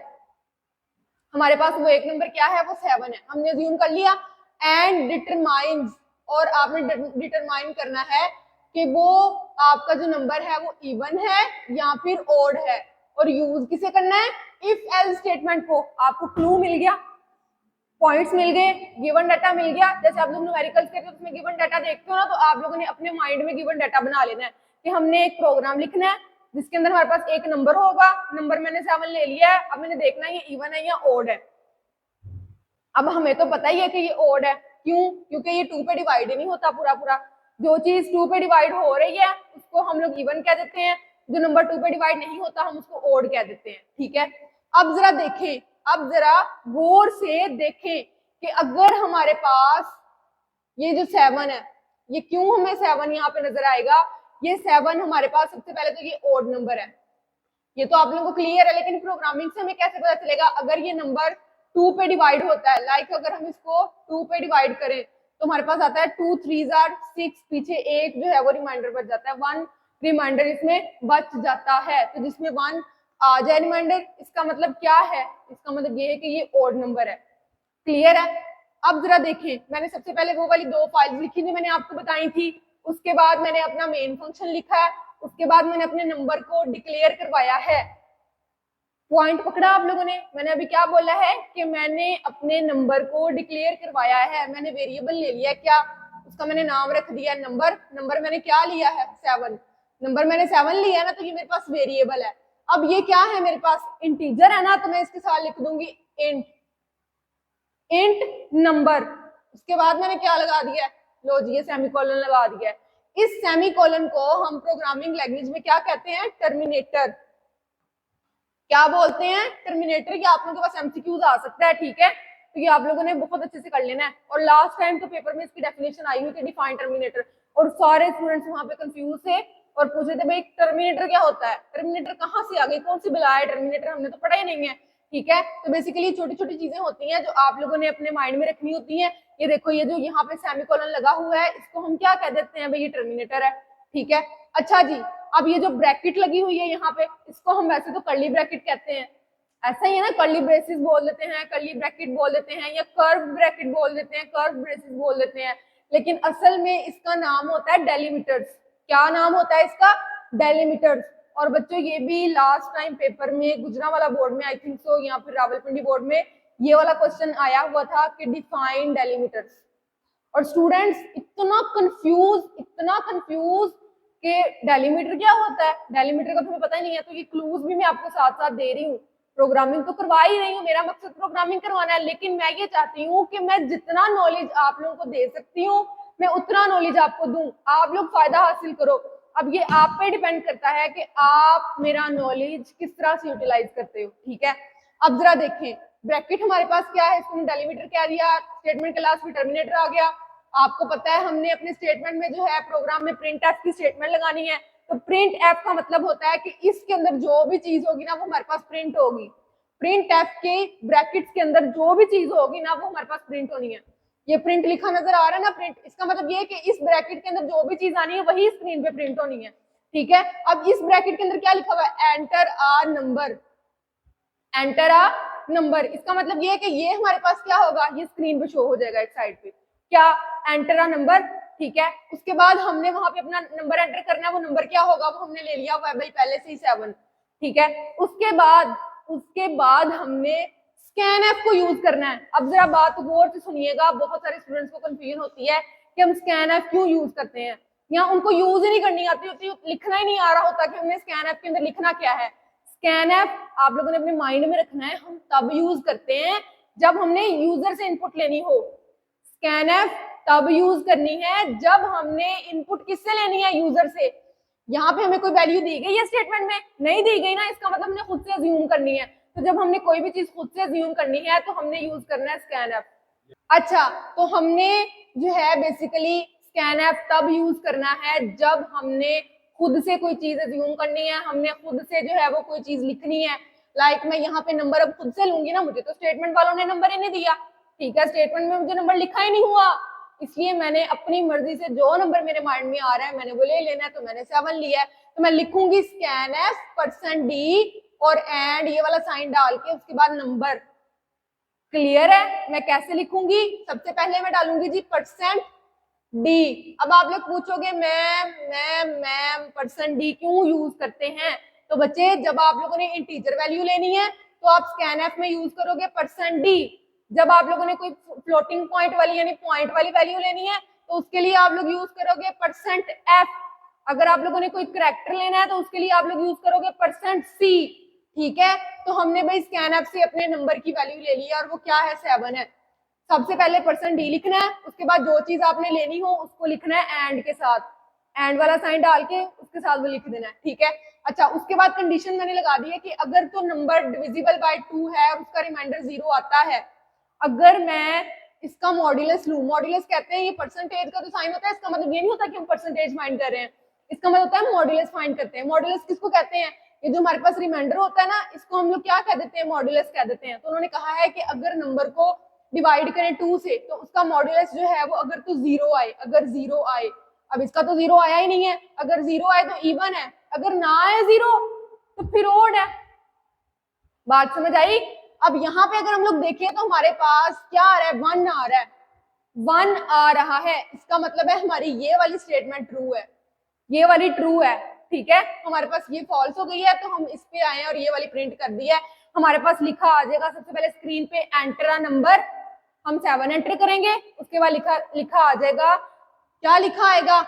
हमारे पास वो एक नंबर क्या है, वो 7 है, हमने अज्यूम कर लिया। एंड डिटरमाइंस, और आपने डिटरमाइन करना है कि वो आपका जो नंबर है वो इवन है या फिर ओड है। और यूज किसे करना है, इफ एल्स स्टेटमेंट को। आपको क्लू मिल गया, पॉइंट्स मिल गए, गिवन डाटा मिल गया। जैसे आप लोग न्यूमेरिकल्स करते हो उसमें गिवन डाटा देखते हो ना, तो आप लोगों ने अपने माइंड में गिवन डाटा बना लेना है कि हमने एक प्रोग्राम लिखना है जिसके अंदर हमारे पास एक नंबर होगा, नंबर मैंने 7 ले लिया है, अब मैंने देखना है ये इवन है या ओड है। अब हमें तो पता ही है कि ये ओड है, क्यों? क्योंकि ये 2 पे डिवाइड ही नहीं होता पूरा पूरा। जो चीज 2 पे डिवाइड हो रही है उसको हम लोग इवन कह देते हैं, जो नंबर 2 पे डिवाइड नहीं होता हम उसको ओड कह देते हैं। ठीक है, अब जरा देखें, अब जरा गौर से देखें कि अगर हमारे पास ये जो 7 है, ये क्यों हमें 7 यहाँ पे नजर आएगा, ये 7 हमारे पास सबसे पहले तो ये ओड नंबर है, ये तो आप लोगों को क्लियर है। लेकिन प्रोग्रामिंग से हमें कैसे पता चलेगा अगर ये नंबर 2 पे डिवाइड होता है? लाइक अगर हम इसको 2 पे डिवाइड करें तो हमारे पास आता है 2 3 6, पीछे एक जो है वो रिमाइंडर बच जाता है, 1 रिमाइंडर इसमें बच जाता है। तो जिसमें 1 आ जाए रिमाइंडर, इसका मतलब क्या है, इसका मतलब ये है कि ये ओड नंबर है। क्लियर है? अब जरा देखें, मैंने सबसे पहले वो वाली 2 फाइल्स लिखी थी, मैंने आपको बताई थी, उसके बाद मैंने अपना मेन फंक्शन लिखा है, उसके बाद मैंने अपने नंबर को डिक्लेयर करवाया है। पॉइंट पकड़ा आप लोगों ने? मैंने अभी क्या बोला है कि मैंने अपने नंबर को डिक्लेयर करवाया है, मैंने वेरिएबल ले लिया, क्या उसका मैंने नाम रख दिया नंबर। नंबर मैंने क्या लिया है, 7, नंबर मैंने 7 लिया ना, तो ये मेरे पास वेरिएबल है। अब ये क्या है मेरे पास, इंटीजर है ना, तो मैं इसके साथ लिख दूंगी इंट, इंट नंबर। उसके बाद मैंने क्या लगा दिया है, लो जी ये सेमीकोलन लगा दिया है। इस सेमीकोलन को हम प्रोग्रामिंग लैंग्वेज में क्या कहते हैं, टर्मिनेटर। क्या बोलते हैं, टर्मिनेटर। ये आप लोगों के पास एमसीक्यूज आ सकता है, ठीक है, तो ये आप लोगों ने बहुत अच्छे से कर लेना है। और लास्ट टाइम तो पेपर में इसकी डेफिनेशन आई हुई थी, डिफाइन टर्मिनेटर, और सारे स्टूडेंट्स वहां पे कंफ्यूज थे और पूछ रहे थे भाई टर्मिनेटर क्या होता है, टर्मिनेटर कहाँ से आ गई, कौन सी बला है टर्मिनेटर, हमने तो पढ़ा ही नहीं है। ठीक है, तो बेसिकली छोटी छोटी चीजें होती हैं जो आप लोगों ने अपने माइंड में रखनी होती हैं। ये देखो, ये जो यहाँ पे सेमीकोलन लगा हुआ है इसको हम क्या कह देते हैं भाई, ये टर्मिनेटर है। ठीक है, अच्छा जी, अब ये जो ब्रैकेट लगी हुई है यहाँ पे, इसको हम वैसे तो कर्ली ब्रैकेट कहते हैं, ऐसा ही है ना, कर्ली ब्रेसेस बोल देते हैं, कर्ली ब्रैकेट बोल देते हैं, या कर्व ब्रैकेट बोल देते हैं, कर्व ब्रेसेस बोल देते हैं, लेकिन असल में इसका नाम होता है डेलीमीटर्स। क्या नाम होता है इसका, डेलीमीटर्स। और बच्चों ये भी लास्ट टाइम पेपर में गुजरांवाला बोर्ड में आई थिंक सो, या फिर रावलपिंडी बोर्ड में ये वाला क्वेश्चन आया हुआ था कि डिफाइन डेलीमीटर्स। और स्टूडेंट्स इतना कंफ्यूज कि डेलीमीटर क्या होता है, डेलीमीटर का तुम्हें पता ही नहीं है। तो ये क्लूज भी मैं आपको साथ साथ दे रही हूँ, प्रोग्रामिंग तो करवा ही रही हूँ, मेरा मकसद प्रोग्रामिंग करवाना है, लेकिन मैं ये चाहती हूँ कि मैं जितना नॉलेज आप लोगों को दे सकती हूँ मैं उतना नॉलेज आपको दूं, आप लोग फायदा हासिल करो। अब ये आप पे डिपेंड करता है कि आप मेरा नॉलेज किस तरह से यूटिलाइज करते हो। ठीक है, अब जरा देखें, ब्रैकेट हमारे पास क्या है, इसको डेलीमीटर क्या दिया, स्टेटमेंट के लास्ट में टर्मिनेटर आ गया। आपको पता है हमने अपने स्टेटमेंट में जो है प्रोग्राम में प्रिंट एफ की स्टेटमेंट लगानी है, तो प्रिंट एफ का मतलब होता है कि इसके अंदर जो भी चीज होगी ना वो हमारे पास प्रिंट होगी। प्रिंट एफ के ब्रैकेट्स के अंदर जो भी चीज होगी ना वो हमारे पास प्रिंट होनी है। ये प्रिंट लिखा नजर आ रहा है ना, प्रिंट, इसका मतलब ये है कि इस ब्रैकेट के अंदर जो भी चीज आनी है वही स्क्रीन पे प्रिंट होनी है। ठीक है, अब इस ब्रैकेट के अंदर क्या लिखा हुआ है, एंटर आ नंबर, एंटर आ नंबर। इसका मतलब ये है कि ये हमारे पास क्या होगा, ये स्क्रीन पे शो हो जाएगा एक साइड पे, क्या, एंटर आ नंबर। ठीक है, उसके बाद हमने वहां पे अपना नंबर एंटर करना है, वो नंबर क्या होगा वो हमने ले लिया हुआ है भाई पहले से ही 7। ठीक है, उसके बाद हमने स्कैन एफ को यूज करना है। अब जरा बात गौर से सुनिएगा, बहुत सारे स्टूडेंट्स को कंफ्यूजन होती है कि हम स्कैन एफ क्यों यूज करते हैं, या उनको यूज ही नहीं करनी आती होती, लिखना ही नहीं आ रहा होता कि हमने स्कैन एफ के अंदर लिखना क्या है। स्कैन एफ आप लोगों ने अपने माइंड में रखना है, हम तब यूज करते हैं जब हमने यूजर से इनपुट लेनी हो। स्कैन एफ तब यूज करनी है जब हमने इनपुट किससे लेनी है, यूजर से। यहाँ पे हमें कोई वैल्यू दी गई है स्टेटमेंट में, नहीं दी गई ना, इसका मतलब हमने खुद से अज्यूम करनी है। तो जब हमने कोई भी चीज खुद से अज्यूम करनी है तो हमने यूज करना है स्कैन एफ। अच्छा, तो हमने जो है बेसिकली स्कैन एफ तब यूज करना है जब हमने खुद से कोई चीज अज्यूम करनी है, हमने खुद से जो है वो कोई चीज लिखनी है। लाइक मैं यहाँ पे नंबर अब खुद से लूंगी ना, मुझे तो स्टेटमेंट वालों ने नंबर ही नहीं दिया। ठीक है, स्टेटमेंट में मुझे नंबर लिखा ही नहीं हुआ, इसलिए मैंने अपनी मर्जी से जो नंबर मेरे माइंड में आ रहा है मैंने वो ले लेना है। तो मैंने 7 लिया है, तो मैं लिखूंगी स्कैन एफ %d और एंड ये वाला साइन डाल के उसके बाद नंबर। क्लियर है, मैं कैसे लिखूंगी, सबसे पहले मैं डालूंगी जी %d। अब आप लोग पूछोगे मैम %d क्यों यूज करते हैं, तो बच्चे जब आप लोगों ने इंटीजर वैल्यू लेनी है तो आप स्कैन एफ में यूज करोगे %d। जब आप लोगों ने कोई फ्लोटिंग पॉइंट वाली यानी पॉइंट वाली वैल्यू लेनी है तो उसके लिए आप लोग यूज करोगे %f। अगर आप लोगों ने कोई करैक्टर लेना है तो उसके लिए आप लोग यूज करोगे %c। ठीक है, तो हमने भाई स्कैन एफ से अपने नंबर की वैल्यू ले ली है और वो क्या है, 7 है। सबसे पहले %d लिखना है, उसके बाद जो चीज आपने लेनी हो उसको लिखना है एंड के साथ, एंड वाला साइन डाल के उसके साथ वो लिख देना है। ठीक है, अच्छा, उसके बाद कंडीशन मैंने लगा दी है कि अगर तो नंबर डिविजिबल बाय 2 है और उसका रिमाइंडर 0 आता है, अगर मैं इसका मॉड्यूलस लूं, मॉड्यूलस कहते हैं ये परसेंटेज का जो साइन होता है, इसका मतलब ये नहीं होता कि हम परसेंटेज फाइंड कर रहे हैं, इसका मतलब होता है मॉड्यूलस फाइंड करते हैं। मॉड्यूलस किसको कहते हैं, ये जो हमारे पास रिमाइंडर होता है ना, इसको हम लोग क्या कह देते हैं, मॉड्यूलस कह देते हैं। तो उन्होंने कहा है कि अगर नंबर को डिवाइड करें 2 से तो उसका मॉड्यूलस जो है वो अगर तो 0 आए, अगर 0 आए, अब इसका तो 0 आया ही नहीं है, अगर 0 आए तो इवन है, अगर ना आए 0 तो फिर ओड है। बात समझ आई। अब यहाँ पे अगर हम लोग देखें तो हमारे पास क्या आ रहा है, 1 आ रहा है, 1 आ रहा है, इसका मतलब है हमारी ये वाली स्टेटमेंट ट्रू है, ये वाली ट्रू है। ठीक है, हमारे पास ये फॉल्स हो गई है तो हम इस पे आए और ये वाली प्रिंट कर दी है। हमारे पास लिखा आ जाएगा सबसे पहले स्क्रीन पे एंटर अ नंबर, हम 7 एंटर करेंगे, उसके बाद लिखा आ जाएगा, क्या लिखा आएगा,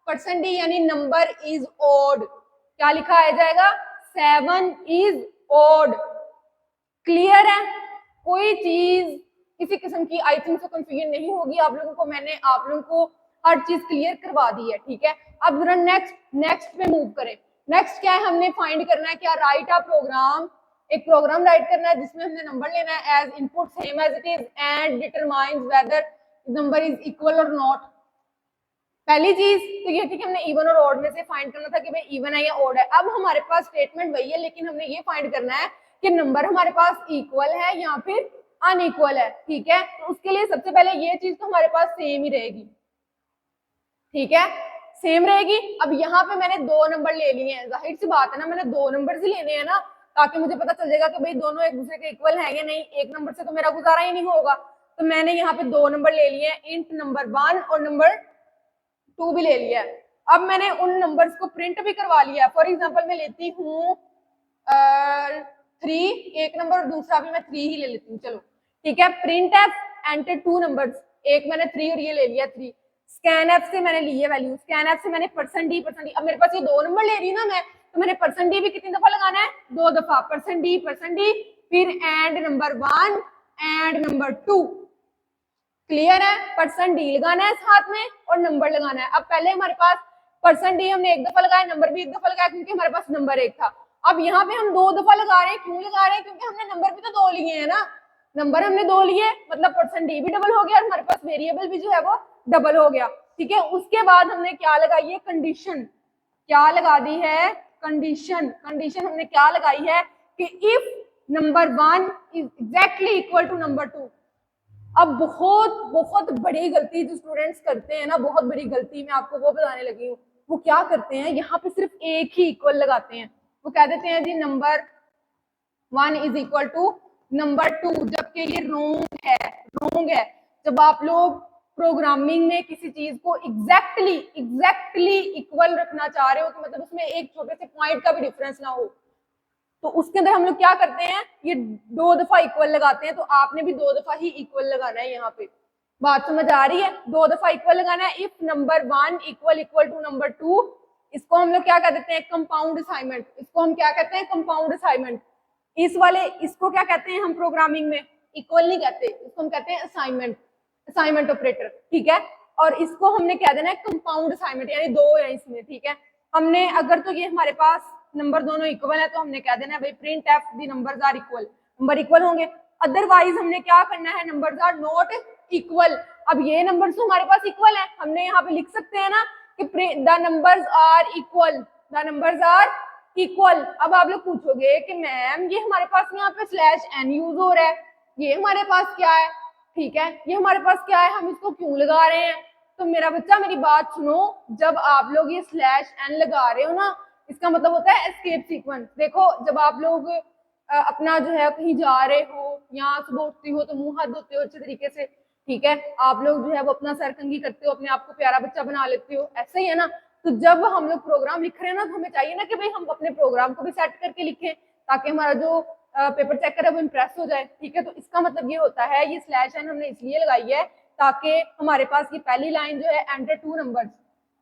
%d यानी नंबर इज ओड। क्या लिखा आ जाएगा, 7 इज ओड। क्लियर है, कोई चीज किसी किस्म की आई थिंक से कंफ्यूजन नहीं होगी आप लोगों को, मैंने आप लोगों को हर चीज क्लियर करवा दी है। ठीक है, अब जरा नेक्स्ट पे मूव करें। नेक्स्ट क्या है, हमने फाइंड करना है क्या, राइट अ प्रोग्राम, एक प्रोग्राम राइट करना है जिसमें हमने नंबर लेना है as input same as it is and determines whether number is equal or not. पहली चीज तो ये थी कि हमने इवन और ऑड में से फाइंड करना था कि भाई इवन है या ऑड है। अब हमारे पास स्टेटमेंट वही है लेकिन हमने ये फाइंड करना है कि नंबर हमारे पास इक्वल है या फिर अनइक्वल है। ठीक है, तो उसके लिए सबसे पहले ये चीज तो हमारे पास सेम ही रहेगी। ठीक है, सेम रहेगी। अब यहाँ पे मैंने 2 नंबर ले लिए हैं, जाहिर सी बात है ना, मैंने 2 नंबर ही लेने हैं ना, ताकि मुझे पता चल जाएगा कि भाई दोनों एक दूसरे के इक्वल है या नहीं, एक नंबर से तो मेरा गुजारा ही नहीं होगा। तो मैंने यहाँ पे 2 नंबर ले लिए हैं, इंट नंबर 1 और नंबर 2 भी ले लिया है। अब मैंने उन नंबर्स को प्रिंट भी करवा लिया। फॉर एग्जांपल मैं लेती हूँ 3 एक नंबर और दूसरा भी मैं 3 ही ले लेती हूँ। चलो ठीक है, प्रिंट एफ एंटर 2 नंबर्स, एक मैंने 3 और ये ले लिया 3। स्कैन एफ से मैंने ली है वैल्यू, स्कैन एफ से मैंने %d। अब मेरे पास ये 2 नंबर ले रही हूँ ना मैं, तो मैंने %d भी कितनी दफा लगाना है, 2 दफा, %d फिर and number 1 and number 2। Clear है, %d लगाना है साथ में और नंबर लगाना है। अब पहले हमारे पास %d हमने एक दफा लगाया, नंबर भी एक दफा लगाया क्योंकि हमारे पास नंबर एक था। अब यहाँ पे हम 2 दफा लगा रहे हैं, क्यों लगा रहे हैं, क्योंकि हमने नंबर भी तो 2 लिए हैं ना। नंबर हमने 2 लिए, मतलब परसेंट डी भी डबल हो गया और हमारे पास वेरिएबल भी जो है वो डबल हो गया। ठीक है, उसके बाद हमने क्या लगाई है, कंडीशन। क्या लगा दी है, कंडीशन। कंडीशन हमने क्या लगाई है कि if number 1 is exactly equal to number 2। अब बहुत बहुत बड़ी गलती जो स्टूडेंट्स करते हैं ना, बहुत बड़ी गलती, मैं आपको वो बताने लगी हूँ। वो क्या करते हैं, यहाँ पे सिर्फ एक ही इक्वल लगाते हैं। वो कह देते हैं जी number 1 is equal to number 2, जबकि ये रोंग है। रोंग है। जब आप लोग प्रोग्रामिंग में किसी चीज को एग्जैक्टली इक्वल रखना चाह रहे हो, कि मतलब उसमें एक छोटे से पॉइंट का भी डिफरेंस ना हो, तो उसके अंदर हम लोग क्या करते हैं, ये 2 दफा इक्वल लगाते हैं। तो आपने भी 2 दफा ही इक्वल लगाना है। यहाँ पे बात समझ आ रही है, 2 दफा इक्वल लगाना है। If number 1 equal to number 2, इसको हम लोग क्या कर देते हैं, कंपाउंड असाइनमेंट। इसको हम क्या कहते हैं, कंपाउंड असाइनमेंट। इसको क्या कहते हैं हम प्रोग्रामिंग में, इक्वल नहीं कहते, इसको हम कहते हैं असाइनमेंट, असाइनमेंट ऑपरेटर। ठीक है, और इसको हमने कह देना है कंपाउंड असाइनमेंट, यानी 2 है इसमें। ठीक है, हमने अगर तो ये हमारे पास नंबर दोनों इक्वल है तो हमने कह देना है भाई print f the numbers are equal, number equal होंगे। अदरवाइज हमने क्या करना है, नंबर्स आर नॉट इक्वल। अब ये नंबर्स तो हमारे पास इक्वल है, हमने यहाँ पे लिख सकते हैं ना कि the numbers are equal, the numbers are equal. अब आप लोग पूछोगे कि मैम ये हमारे पास यहाँ पे /n यूज हो रहा है, ये हमारे पास क्या है, ठीक है, ये हमारे पास क्या है, हम इसको क्यों लगा रहे हैं। तो मेरा बच्चा मेरी बात सुनो, जब आप लोग ये /n लगा रहे हो ना, इसका मतलब होता है एस्केप सीक्वेंस। देखो जब आप लोग अपना जो है कहीं जा रहे हो या सुबह उठते हो तो मुंह हाथ धोते हो अच्छे तरीके से, ठीक है, आप लोग जो है वो अपना सर कंघी करते हो, अपने आप को प्यारा बच्चा बना लेते हो, ऐसे ही है ना। तो जब हम लोग प्रोग्राम लिख रहे हैं ना, तो हमें चाहिए ना कि भाई हम अपने प्रोग्राम को भी सेट करके लिखें, ताकि हमारा जो पेपर चेकर है वो इम्प्रेस हो जाए। ठीक है, तो इसका मतलब ये होता है, ये /n हमने इसलिए लगाई है ताकि हमारे पास ये पहली लाइन जो है एंटर 2 नंबर्स,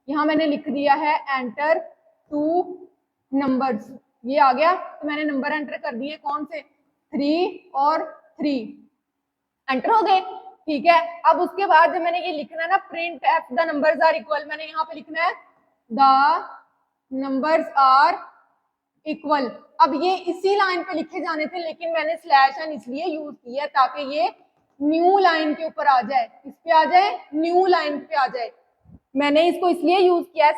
यहाँ मैंने लिख दिया है एंटर 2 नंबर्स, ये आ गया। तो मैंने नंबर एंटर कर दिए, कौन से, 3 और 3 एंटर हो गए। ठीक है, अब उसके बाद जब मैंने ये लिखना है ना print f the numbers are equal, मैंने यहाँ पे लिखना है द नंबर्स आर इक्वल। अब ये इसी लाइन पे लिखे जाने थे, लेकिन मैंने /n इसलिए यूज किया ताकि ये न्यू लाइन के ऊपर आ जाए, इस पे आ जाए, न्यू लाइन पे आ जाए। मैंने इसको इसलिए यूज किया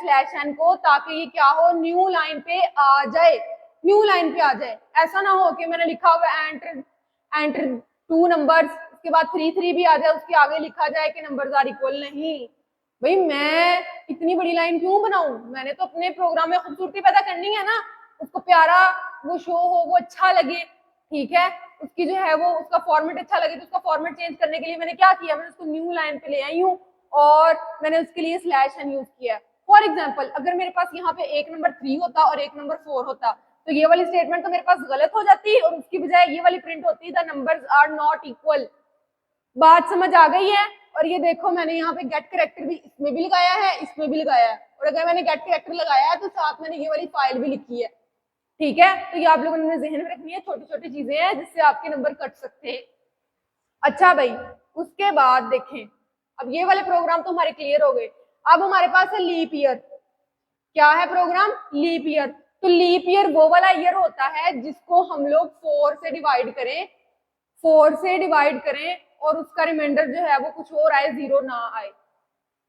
/n को ताकि ये क्या हो, न्यू लाइन पे आ जाए, न्यू लाइन पे आ जाए। ऐसा ना हो कि मैंने लिखा हुआ एंटर 2 नंबर्स, उसके बाद 3 भी आ जाए, उसके आगे लिखा जाए कि नंबर्स आर इक्वल। नहीं भाई, मैं इतनी बड़ी लाइन क्यों बनाऊं, मैंने तो अपने प्रोग्राम में खूबसूरती पैदा करनी है ना, उसको प्यारा वो शो हो, वो अच्छा लगे। ठीक है, उसकी जो है वो उसका फॉर्मेट अच्छा लगे, तो उसका फॉर्मेट चेंज करने के लिए मैंने क्या किया, मैंने उसको न्यू लाइन पे ले आई हूँ और मैंने उसके लिए /n यूज किया। फॉर एग्जाम्पल, अगर मेरे पास यहाँ पे एक नंबर 3 होता और एक नंबर 4 होता, तो ये वाली स्टेटमेंट तो मेरे पास गलत हो जाती और उसकी बजाय ये वाली प्रिंट होती, the numbers are not equal. बात समझ आ गई है। और ये देखो मैंने यहाँ पे गेट करेक्टर भी इसमें भी लगाया है, इसमें भी लगाया है, और अगर मैंने गेट करेक्टर लगाया है तो साथ मैंने ये वाली फाइल भी लिखी है। ठीक है, तो ये आप लोगों ने जहन में रखनी है, छोटी छोटी चीजें हैं जिससे आपके नंबर कट सकते हैं। अच्छा भाई, उसके बाद देखें, अब ये वाले प्रोग्राम तो हमारे क्लियर हो गए। अब हमारे पास है लीप ईयर। क्या है प्रोग्राम, लीप ईयर। तो लीप ईयर वो वाला ईयर होता है जिसको हम लोग 4 से डिवाइड करें, 4 से डिवाइड करें और उसका रिमाइंडर जो है वो कुछ और आए, 0 ना आए।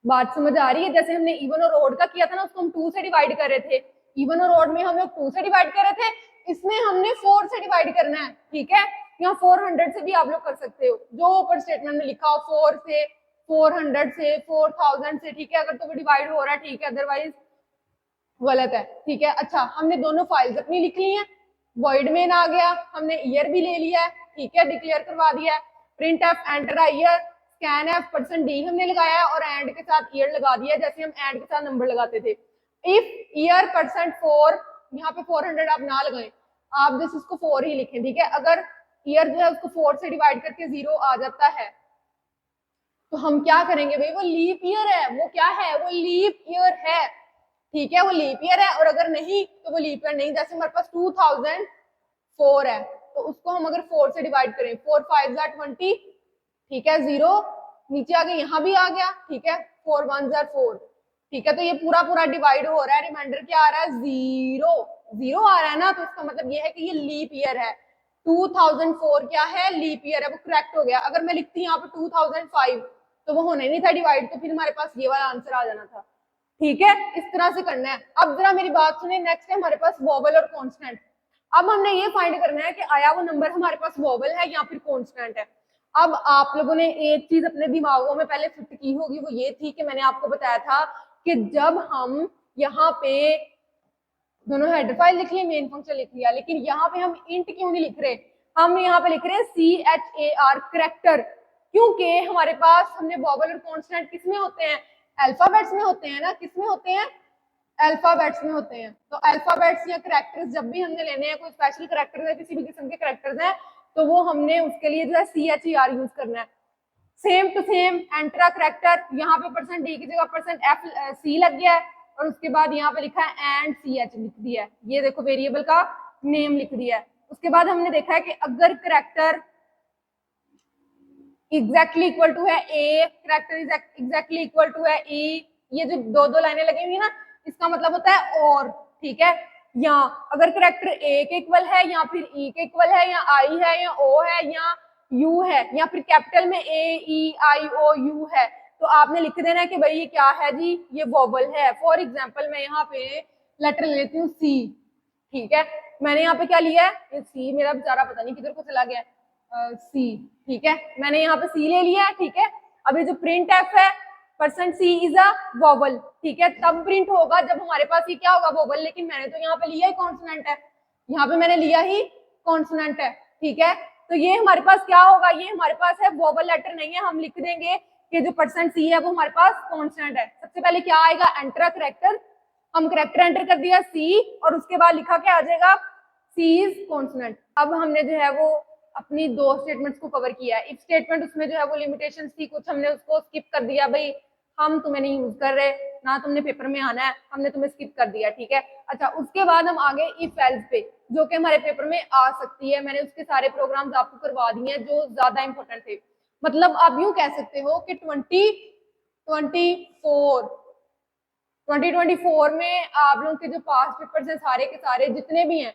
बात समझ आ रही है। जैसे हमने इवन और ऑड का किया था ना, उसको हम 2 से डिवाइड कर रहे थे, इवन और ऑड में हम लोग 2 से डिवाइड कर रहे थे, इसमें हमने 4 से डिवाइड करना है। ठीक है, यहाँ 400 से भी आप लोग कर सकते हो, जो ऊपर स्टेटमेंट में लिखा हो, 4 से, 400 से, 4000 से। ठीक है, अगर तो वो डिवाइड हो रहा है ठीक है, अदरवाइज गलत है। ठीक है, अच्छा हमने दोनों फाइल्स अपनी लिख ली हैं, वॉइड मेन आ गया, हमने ईयर भी ले लिया है, ठीक है, डिक्लेयर करवा दिया है। Print F enter year, scan F %d हमने लगाया है और एंड के साथ ईयर लगा दिया, जैसे हम एंड के साथ नंबर लगाते थे। इफ ईयर %4, यहाँ पे 400 आप ना लगाएं, आप जैसे इसको 4 ही लिखें। ठीक है, अगर ईयर जो है उसको 4 से डिवाइड करके 0 आ जाता है तो हम क्या करेंगे भाई, वो लीप ईयर है, वो क्या है, वो लीप ईयर है। ठीक है, वो लीप ईयर है, और अगर नहीं तो वो लीप ईयर नहीं। जैसे हमारे पास 2004 है, तो उसको हम अगर 4 से डिवाइड करें, 4 5 20, ठीक है, 0 नीचे आ गया, यहाँ भी आ गया, ठीक है, 4 1 4, ठीक है, तो ये पूरा पूरा डिवाइड हो रहा है, रिमाइंडर क्या आ रहा है, 0 0 आ रहा है ना, तो इसका मतलब ये है कि ये लीप ईयर है। 2004 क्या है, लीप ईयर है, वो करेक्ट हो गया। अगर मैं लिखती यहाँ पे 2005 तो वो होना ही नहीं था डिवाइड, तो फिर हमारे पास ये वाला आंसर आ जाना था। ठीक है, इस तरह से करना है। अब जरा मेरी बात सुने, नेक्स्ट है हमारे पास वोवल और कॉन्स्टेंट। अब हमने ये फाइंड करना है कि आया वो नंबर हमारे पास वोवल है या फिर कॉन्स्टेंट है। अब आप लोगों ने एक चीज अपने दिमागों में पहले फिट की होगी, वो ये थी कि मैंने आपको बताया था कि जब हम यहाँ पे दोनों हेडर फाइल लिख ली, मेन फंक्शन लिख लिया, लेकिन यहाँ पे हम इंट क्यों नहीं लिख रहे, हम यहाँ पे लिख रहे हैं CHAR करेक्टर, क्योंकि हमारे पास हमने वोवल और कॉन्स्टेंट किस में होते हैं, अल्फाबेट्स में होते हैं ना, किस में होते हैं, अल्फाबेट्स में होते हैं। तो अल्फाबेट्स या करेक्टर्स जब भी हमने लेने हैं, कोई स्पेशल करेक्टर है, किसी भी किस्म के करेक्टर्स हैं, तो वो हमने उसके लिए जो है CHAR यूज करना है। सेम टू सेम एंट्रा करेक्टर, यहाँ पे %d की जगह %f लग गया है, और उसके बाद यहाँ पे लिखा है एंड CH लिख दिया है, ये देखो वेरिएबल का नेम लिख दिया है। उसके बाद हमने देखा है कि अगर करेक्टर एग्जैक्टली इक्वल टू है ए, करेक्टर एग्जैक्टली इक्वल टू है ई, ये जो दो लाइनें लगी हुई ना, इसका मतलब होता है और। ठीक है, या अगर करेक्टर ए के इक्वल है या फिर ई के इक्वल है या आई है या ओ है या यू है या फिर कैपिटल में AEIOU है, तो आपने लिख देना है कि भाई ये क्या है जी, ये वोवल है। फॉर एग्जाम्पल मैं यहाँ पे लेटर ले लेती हूँ C। ठीक है, मैंने यहाँ पे क्या लिया है, ये C मेरा बेचारा पता नहीं किधर को चला गया, C। ठीक है, मैंने यहाँ पे C ले लिया है। ठीक है, अभी जो प्रिंट एफ है %C इज अ वोवल। ठीक है, तब प्रिंट होगा जब हमारे पास ये क्या होगा, वोवल, लेकिन मैंने तो यहाँ पे लिया ही कॉन्सोनेंट है, यहाँ पे मैंने लिया ही कॉन्सोनेंट है। ठीक है, तो ये हमारे पास क्या होगा, ये हमारे पास है वोवल लेटर नहीं है, हम लिख देंगे कि जो %C है वो हमारे पास कॉन्स्टेंट है। सबसे पहले क्या आएगा, एंटर करेक्टर, हम करेक्टर एंटर कर दिया C, और उसके बाद लिखा क्या आ जाएगा, C इज कॉन्स्टेंट। अब हमने जो है वो अपनी दो स्टेटमेंट्स को कवर किया है। इफ स्टेटमेंट उसमें जो है वो लिमिटेशंस थी कुछ, हमने उसको स्किप कर दिया, भाई हम तुम्हें नहीं यूज कर रहे ना, तुमने पेपर में आना है, हमने तुम्हें स्किप कर दिया। ठीक है, अच्छा उसके बाद हम आगे इफ एल्स पे, जो कि हमारे पेपर में आ सकती है। मैंने उसके सारे प्रोग्राम्स आपको करवा दिए हैं जो ज्यादा इंपॉर्टेंट थे। मतलब आप यूं कह सकते हो कि 2024 में आप लोगों के जो पास पेपर्स हैं सारे के सारे जितने भी हैं,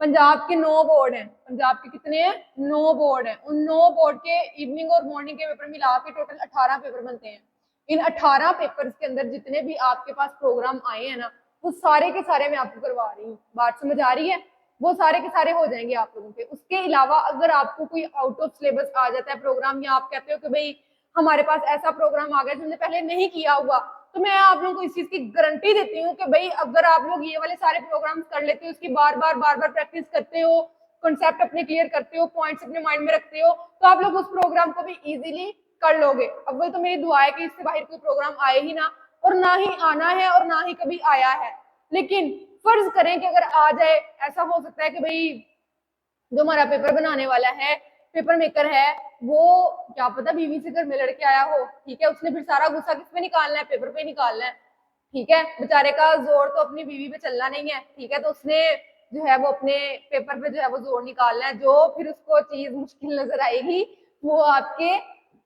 पंजाब के 9 बोर्ड हैं, पंजाब के कितने हैं, 9 बोर्ड हैं, उन 9 बोर्ड के इवनिंग और मॉर्निंग के पेपर मिला के टोटल 18 पेपर बनते हैं। इन 18 पेपर्स के अंदर जितने भी आपके पास प्रोग्राम आए हैं ना, वो सारे के सारे मैं आपको करवा रही हूँ। बात समझ आ रही है, वो सारे के सारे हो जाएंगे आप लोगों के। उसके अलावा अगर आपको कोई आउट ऑफ सिलेबस आ जाता है प्रोग्राम, या आप कहते हो कि भाई हमारे पास ऐसा प्रोग्राम आ गया जो हमने पहले नहीं किया हुआ, तो मैं आप लोगों को इस चीज की गारंटी देती हूँ कि भाई अगर आप लोग ये वाले सारे प्रोग्राम्स कर लेते हो, इसकी बार बार प्रैक्टिस करते हो, कॉन्सेप्ट अपने क्लियर करते हो, पॉइंट्स अपने माइंड में रखते हो, तो आप लोग उस प्रोग्राम को भी इजीली कर लोगे। अव्वल तो मेरी दुआ है कि इससे बाहर कोई प्रोग्राम आए ही ना, और ना ही आना है, और ना ही कभी आया है। लेकिन फर्ज करें कि अगर आ जाए, ऐसा हो सकता है कि भाई जो हमारा पेपर बनाने वाला है, पेपर मेकर है, वो क्या पता बीवी से घर में लड़के आया हो। ठीक है, उसने फिर सारा गुस्सा किस पे निकालना है, पेपर पे निकालना है। ठीक है, बेचारे का जोर तो अपनी बीवी पे चलना नहीं है। ठीक है, तो उसने जो है वो अपने पेपर पे जो है वो जोर निकालना है, जो फिर उसको चीज मुश्किल नजर आएगी वो आपके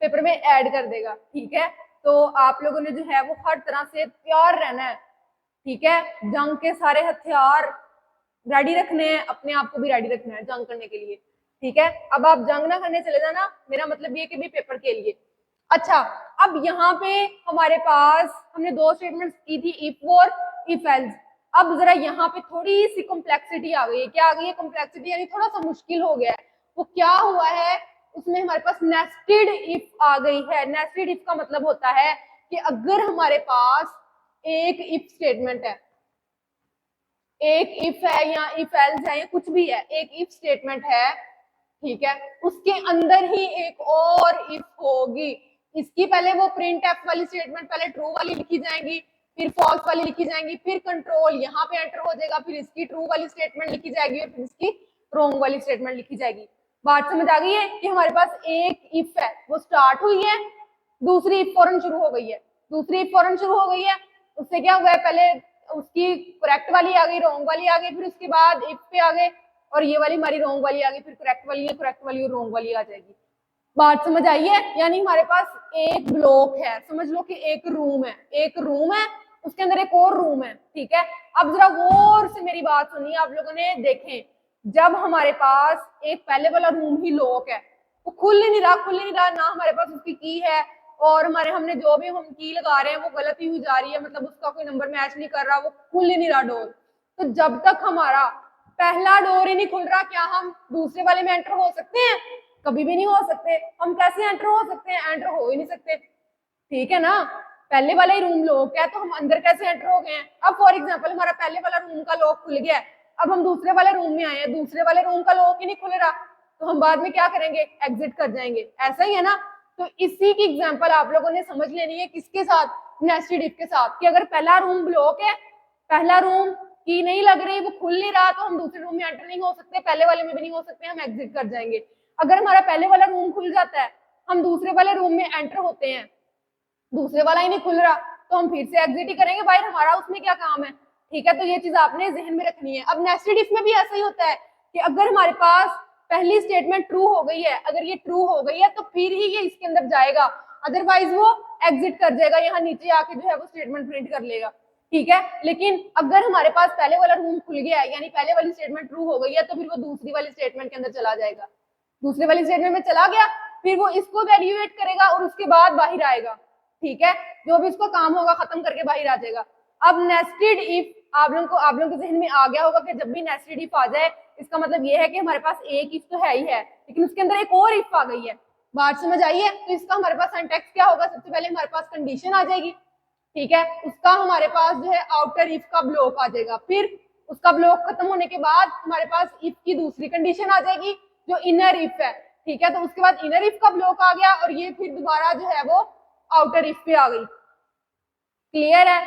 पेपर में ऐड कर देगा। ठीक है, तो आप लोगों ने जो है वो हर तरह से तैयार रहना है। ठीक है, जंग के सारे हथियार रेडी रखने हैं, अपने आप को भी रेडी रखना है जंग करने के लिए। ठीक है, अब आप जंग ना करने चले जाना, मेरा मतलब ये कि भी पेपर के लिए। अच्छा, अब यहाँ पे हमारे पास हमने दो स्टेटमेंट्स की थी, इफ और इफ एल्स। अब जरा यहाँ पे थोड़ी सी कॉम्प्लेक्सिटी आ गई है। क्या आ गई है कॉम्प्लेक्सिटी, यानी थोड़ा सा मुश्किल हो गया है। वो क्या हुआ है, उसमें हमारे पास नेस्टेड इफ आ गई है। नेस्टेड इफ का मतलब होता है कि अगर हमारे पास एक इफ स्टेटमेंट है, एक इफ है या इफ एल्स है या कुछ भी है, एक इफ स्टेटमेंट है, ठीक है, उसके अंदर ही एक और इफ होगी। इसकी पहले वो प्रिंट एफ वाली स्टेटमेंट पहले ट्रू वाली लिखी जाएगी, फिर फॉल्स वाली लिखी जाएंगी, फिर कंट्रोल यहाँ पे एंटर हो जाएगा, फिर इसकी ट्रू वाली स्टेटमेंट लिखी जाएगी और फिर इसकी रॉन्ग वाली स्टेटमेंट लिखी जाएगी। बात समझ आ गई है कि हमारे पास एक इफ है, वो स्टार्ट हुई है, दूसरी इफ फौरन शुरू हो गई है, दूसरी इफ फौरन शुरू हो गई है। उससे क्या हुआ है, पहले उसकी करेक्ट वाली आ गई, रॉन्ग वाली आ गई, फिर उसके बाद इफ पे आ गए और ये वाली हमारी रॉन्ग वाली आ गई, फिर करेक्ट वाली है, करेक्ट वाली और रॉन्ग वाली आ जाएगी। बात समझ आई है, यानी हमारे पास एक ब्लॉक है, समझ लो कि एक रूम है, एक रूम है, उसके अंदर एक और रूम है। ठीक है, अब जरा गौर से मेरी बात सुनिए आप लोगों ने। देखें, जब हमारे पास एक पहले वाला रूम ही लॉक है, वो खुल ही नहीं रहा, ना हमारे पास उसकी की है, और हमने जो भी हम की लगा रहे हैं वो गलत ही हुई जा रही है, मतलब उसका कोई नंबर मैच नहीं कर रहा, वो खुल ही नहीं रहा डोर। तो जब तक हमारा पहला डोर ही नहीं खुल रहा, क्या हम दूसरे वाले में एंटर हो सकते हैं? कभी भी नहीं हो सकते। हम कैसे एंटर हो सकते हैं? एंटर हो ही नहीं सकते, ठीक है ना। पहले वाला ही रूम लॉक है, तो हम अंदर कैसे एंटर हो गए हैं? अब फॉर एग्जांपल हमारा पहले वाला रूम का लॉक खुल गया है, अब हम दूसरे वाले रूम में आए हैं, दूसरे वाले रूम का लॉक ही नहीं खुल रहा, तो हम बाद में क्या करेंगे? एग्जिट कर जाएंगे। ऐसा ही है ना। तो इसी की एग्जांपल आप लोगों ने समझ लेनी है, किसके साथ? नेस्टेड इफ के साथ, कि अगर पहला रूम ब्लॉक है, पहला रूम की नहीं लग रही, वो खुल नहीं रहा, तो हम दूसरे रूम में एंटर नहीं हो सकते, पहले वाले में भी नहीं हो सकते, हम एग्जिट कर जाएंगे। अगर हमारा पहले वाला रूम खुल जाता है, हम दूसरे वाले रूम में एंटर होते हैं, दूसरे वाला ही नहीं खुल रहा, तो हम फिर से एग्जिट ही करेंगे भाई, हमारा उसमें क्या काम है, ठीक है। तो ये चीज आपने जहन में रखनी है। अब नेस्टेड इफ में भी ऐसा ही होता है कि अगर हमारे पास पहली स्टेटमेंट ट्रू हो गई है, अगर ये ट्रू हो गई है तो फिर ही ये इसके अंदर जाएगा, अदरवाइज वो एग्जिट कर जाएगा, यहाँ नीचे आके जो है वो स्टेटमेंट प्रिंट कर लेगा, ठीक है। लेकिन अगर हमारे पास पहले वाला रूम खुल गया है, यानी पहले वाली स्टेटमेंट ट्रू हो गई है, तो फिर वो दूसरी वाली स्टेटमेंट के अंदर चला जाएगा, दूसरे वाली स्टेटमेंट में चला गया, फिर वो इसको वैल्यूएट करेगा और उसके बाद बाहर आएगा, ठीक है। जो भी उसका काम होगा खत्म करके बाहर आ जाएगा। अब नेस्टेड इफ आप लोगों के जहन में आ गया होगा कि जब भी नेस्टेड इफ आ जाए, इसका मतलब ये है कि हमारे पास एक इफ तो है ही है, लेकिन उसके अंदर एक और इफ आ गई है। बात समझ आई है? तो इसका हमारे पास सिंटैक्स क्या होगा? सबसे पहले हमारे पास कंडीशन आ जाएगी, ठीक है, उसका हमारे पास जो है आउटर इफ का ब्लॉक आ जाएगा, फिर उसका ब्लॉक खत्म होने के बाद हमारे पास इफ की दूसरी कंडीशन आ जाएगी जो इनर इफ है, ठीक है। तो उसके बाद इनर इफ का ब्लॉक आ गया और ये फिर दोबारा जो है वो आउटर इफ पे आ गई। क्लियर है?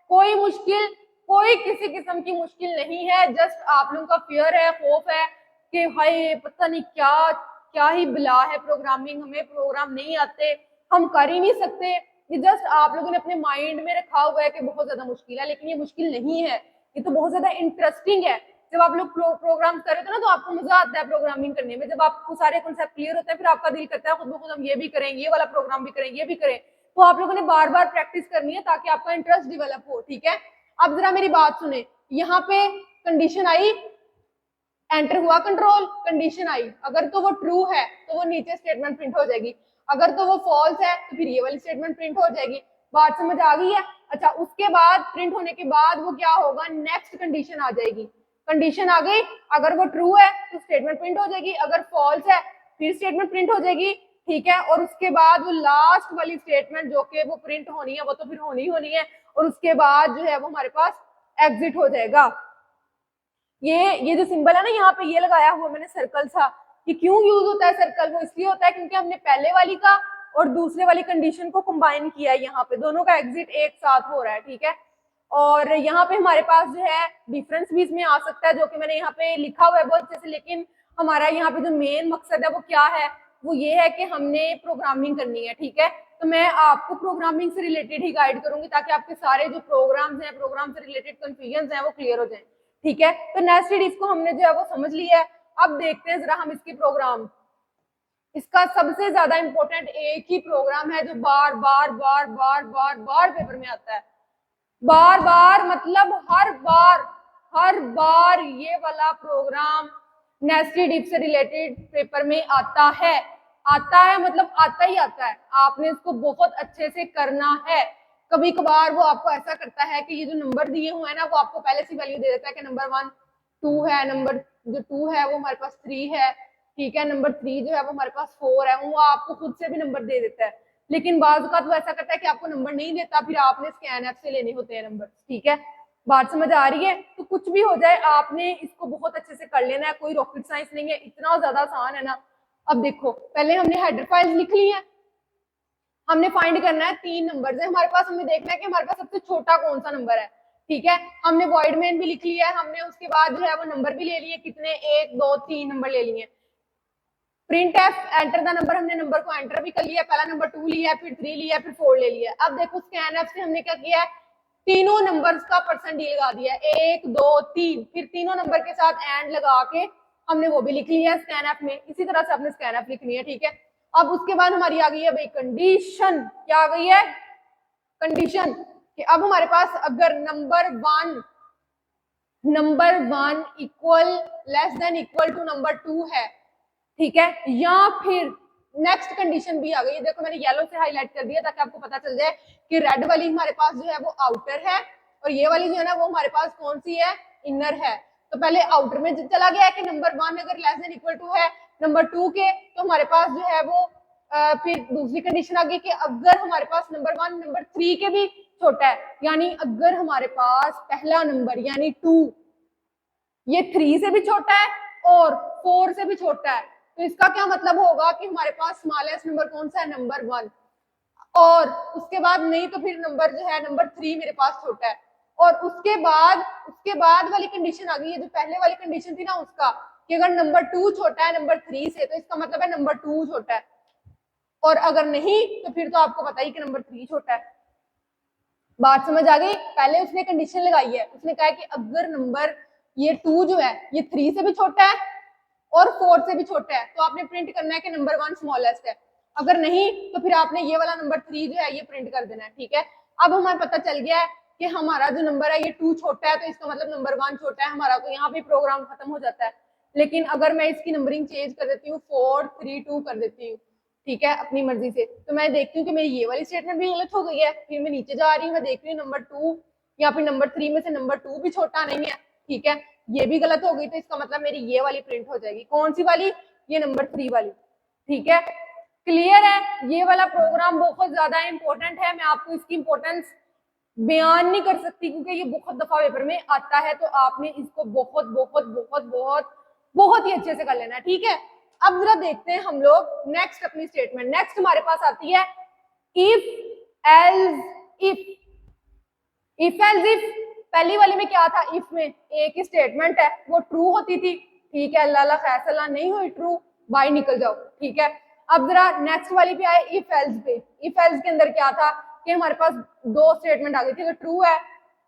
कोई मुश्किल, कोई किसी किस्म की मुश्किल नहीं है, जस्ट आप लोगों का फियर है, खौफ है कि भाई पता नहीं क्या क्या ही बला है प्रोग्रामिंग, हमें प्रोग्राम नहीं आते, हम कर ही नहीं सकते। ये जस्ट आप लोगों ने अपने माइंड में रखा हुआ है कि बहुत ज्यादा मुश्किल है, लेकिन ये मुश्किल नहीं है, ये तो बहुत ज्यादा इंटरेस्टिंग है। जब आप लोग प्रोग्राम कर रहे हो ना, तो आपको मजा आता है प्रोग्रामिंग करने में। जब आपको सारे कॉन्सेप्ट क्लियर होते हैं, फिर आपका दिल करता है खुद ब खुद हम ये भी करें, ये वाला प्रोग्राम भी करें, ये भी करें। तो आप लोगों ने बार बार प्रैक्टिस करनी है ताकि आपका इंटरेस्ट डेवलप हो, ठीक है। अब जरा मेरी बात सुने, यहाँ पे कंडीशन आई, एंटर हुआ कंट्रोल, कंडीशन आई, अगर तो वो ट्रू है तो वो नीचे स्टेटमेंट प्रिंट हो जाएगी, अगर तो वो फॉल्स है तो फिर ये वाली स्टेटमेंट प्रिंट हो जाएगी। बात समझ आ गई है? अच्छा, उसके बाद प्रिंट होने के बाद वो क्या होगा? नेक्स्ट कंडीशन आ जाएगी। कंडीशन आ गई, अगर वो ट्रू है तो स्टेटमेंट प्रिंट हो जाएगी, अगर फॉल्स है फिर स्टेटमेंट प्रिंट हो जाएगी, ठीक है। और उसके बाद वो लास्ट वाली स्टेटमेंट जो कि वो प्रिंट होनी है, वो तो फिर होनी है, और उसके बाद जो है वो हमारे पास एग्जिट हो जाएगा। ये जो सिंबल है ना, यहाँ पे ये लगाया हुआ मैंने सर्कल सा, ये क्यों यूज होता है सर्कल? वो इसलिए होता है क्योंकि हमने पहले वाली का और दूसरे वाली कंडीशन को कंबाइन किया है, यहाँ पे दोनों का एग्जिट एक साथ हो रहा है, ठीक है। और यहाँ पे हमारे पास जो है डिफरेंस भी इसमें आ सकता है, जो कि मैंने यहाँ पे लिखा हुआ है बहुत अच्छे से, लेकिन हमारा यहाँ पे जो मेन मकसद है वो क्या है? वो ये है कि हमने प्रोग्रामिंग करनी है, ठीक है। तो मैं आपको प्रोग्रामिंग से रिलेटेड ही गाइड करूंगी ताकि आपके सारे जो प्रोग्राम्स हैं, प्रोग्राम से रिलेटेड कंफ्यूजन हैं वो क्लियर हो जाए, ठीक है। तो नेस्टेड इफ को हमने जो है वो समझ लिया है। अब देखते हैं जरा हम इसके प्रोग्राम। इसका सबसे ज्यादा इंपॉर्टेंट एक ही प्रोग्राम है जो बार बार बार बार बार बार पेपर में आता है, बार बार मतलब हर बार ये वाला प्रोग्राम नेस्टेड इफ से रिलेटेड पेपर में आता है मतलब आता ही आता है। आपने इसको बहुत अच्छे से करना है। कभी कभार वो आपको ऐसा करता है कि ये जो नंबर दिए हुए हैं ना, वो आपको पहले से वैल्यू दे देता है कि नंबर 1 2 है, नंबर जो 2 है वो हमारे पास 3 है, ठीक है, नंबर 3 जो है वो हमारे पास 4 है, वो आपको खुद से भी नंबर दे देता है। लेकिन बाज़ औक़ात वो ऐसा करता है कि आपको नंबर नहीं देता, फिर आपने स्कैन ऐप से लेने होते हैं नंबर, ठीक है। बात समझ आ रही है? तो कुछ भी हो जाए आपने इसको बहुत अच्छे से कर लेना है, कोई रॉकेट साइंस नहीं है, इतना ज्यादा आसान है ना। अब देखो, पहले हमने हेडर फाइल्स लिख ली है, हमने फाइंड करना है 3 नंबर है हमारे पास, हमें देखना है कि हमारे पास सबसे छोटा कौन सा नंबर है, ठीक है। हमने वॉइड मेन भी लिख लिया है, हमने उसके बाद जो है वो नंबर भी ले लिए, कितने 1 2 3 नंबर ले लिए। Print F enter the number, हमने नंबर को एंटर भी कर लिया, पहला नंबर 2 लिया, फिर 3 लिया, फिर 4 ले लिया। अब देखो स्कैन एफ से हमने क्या किया है, तीनों नंबर्स का % लगा दिया, 1 2 3, फिर तीनों नंबर के साथ एंड लगा के हमने वो भी लिख लिया स्कैन एफ में। इसी तरह से आपने स्कैन एफ लिखनी है, ठीक है। अब उसके बाद हमारी आ गई है भाई कंडीशन, क्या आ गई है? कंडीशन कि अब हमारे पास अगर number 1 number 1 equal less than equal to number 2 है, ठीक है, या फिर नेक्स्ट कंडीशन भी आ गई है। देखो मैंने येलो से हाईलाइट कर दिया ताकि आपको पता चल जाए कि रेड वाली हमारे पास जो है वो आउटर है और ये वाली जो है ना वो हमारे पास कौन सी है, इनर है। तो पहले आउटर में चला गया है कि नंबर 1 अगर लेस देन इक्वल टू है नंबर 2 के, तो हमारे पास जो है वो फिर दूसरी कंडीशन आ गई कि अगर हमारे पास नंबर 1 नंबर 3 के भी छोटा है, यानी अगर हमारे पास पहला नंबर यानी 2 ये 3 से भी छोटा है और 4 से भी छोटा है, तो इसका क्या मतलब होगा कि हमारे पास स्मॉलेस्ट नंबर कौन सा है, नंबर 1। और उसके बाद नहीं तो फिर नंबर जो है नंबर 3 मेरे पास छोटा है। और उसके बाद वाली कंडीशन आ गई है जो पहले वाली कंडीशन थी ना उसका, कि अगर नंबर 2 छोटा है नंबर 3 से, तो इसका मतलब है नंबर 2 छोटा है, और अगर नहीं तो फिर तो आपको पता ही कि नंबर 3 छोटा है। बात समझ आ गई? पहले उसने कंडीशन लगाई है, उसने कहा कि अगर नंबर ये 2 जो है ये 3 से भी छोटा है और 4 से भी छोटा है, तो आपने प्रिंट करना है कि नंबर 1 स्मॉलेस्ट है। अगर नहीं तो फिर आपने ये वाला नंबर 3 जो है ये प्रिंट कर देना है, ठीक है। अब हमें पता चल गया है कि हमारा जो नंबर है ये 2 छोटा है, तो इसका मतलब नंबर 1 छोटा है हमारा, तो यहाँ पे प्रोग्राम खत्म हो जाता है। लेकिन अगर मैं इसकी नंबरिंग चेंज कर देती हूँ, 4 3 2 कर देती हूँ, ठीक है, अपनी मर्जी से, तो मैं देखती हूँ कि मेरी ये वाली स्टेटमेंट भी गलत हो गई है। फिर मैं नीचे जा रही हूँ, मैं देख रही हूँ नंबर 2 या फिर नंबर 3 में से नंबर 2 भी छोटा नहीं है, ठीक है, ये भी गलत हो गई, तो इसका मतलब मेरी ये वाली प्रिंट हो जाएगी। कौन सी वाली? ये नंबर 3 वाली, ठीक है। क्लियर है? ये वाला प्रोग्राम बहुत ज्यादा इंपॉर्टेंट है, मैं आपको इसकी इंपॉर्टेंस बयान नहीं कर सकती क्योंकि ये बहुत दफा पेपर में आता है, तो आपने इसको बहुत बहुत बहुत बहुत बहुत ही अच्छे से कर लेना है, ठीक है। अब जरा देखते हैं हम लोग नेक्स्ट अपनी स्टेटमेंट। नेक्स्ट हमारे पास आती है if else if. If else if पहली वाली में क्या था, इफ में एक ही स्टेटमेंट है वो ट्रू होती थी, ठीक है, अल्लाह खैर सलाह नहीं हुई ट्रू, बाय निकल जाओ, ठीक है। अब जरा नेक्स्ट वाली पे आए इफ एल्स पे। इफ एल्स के अंदर क्या था कि हमारे पास दो स्टेटमेंट आ गई थी, अगर ट्रू है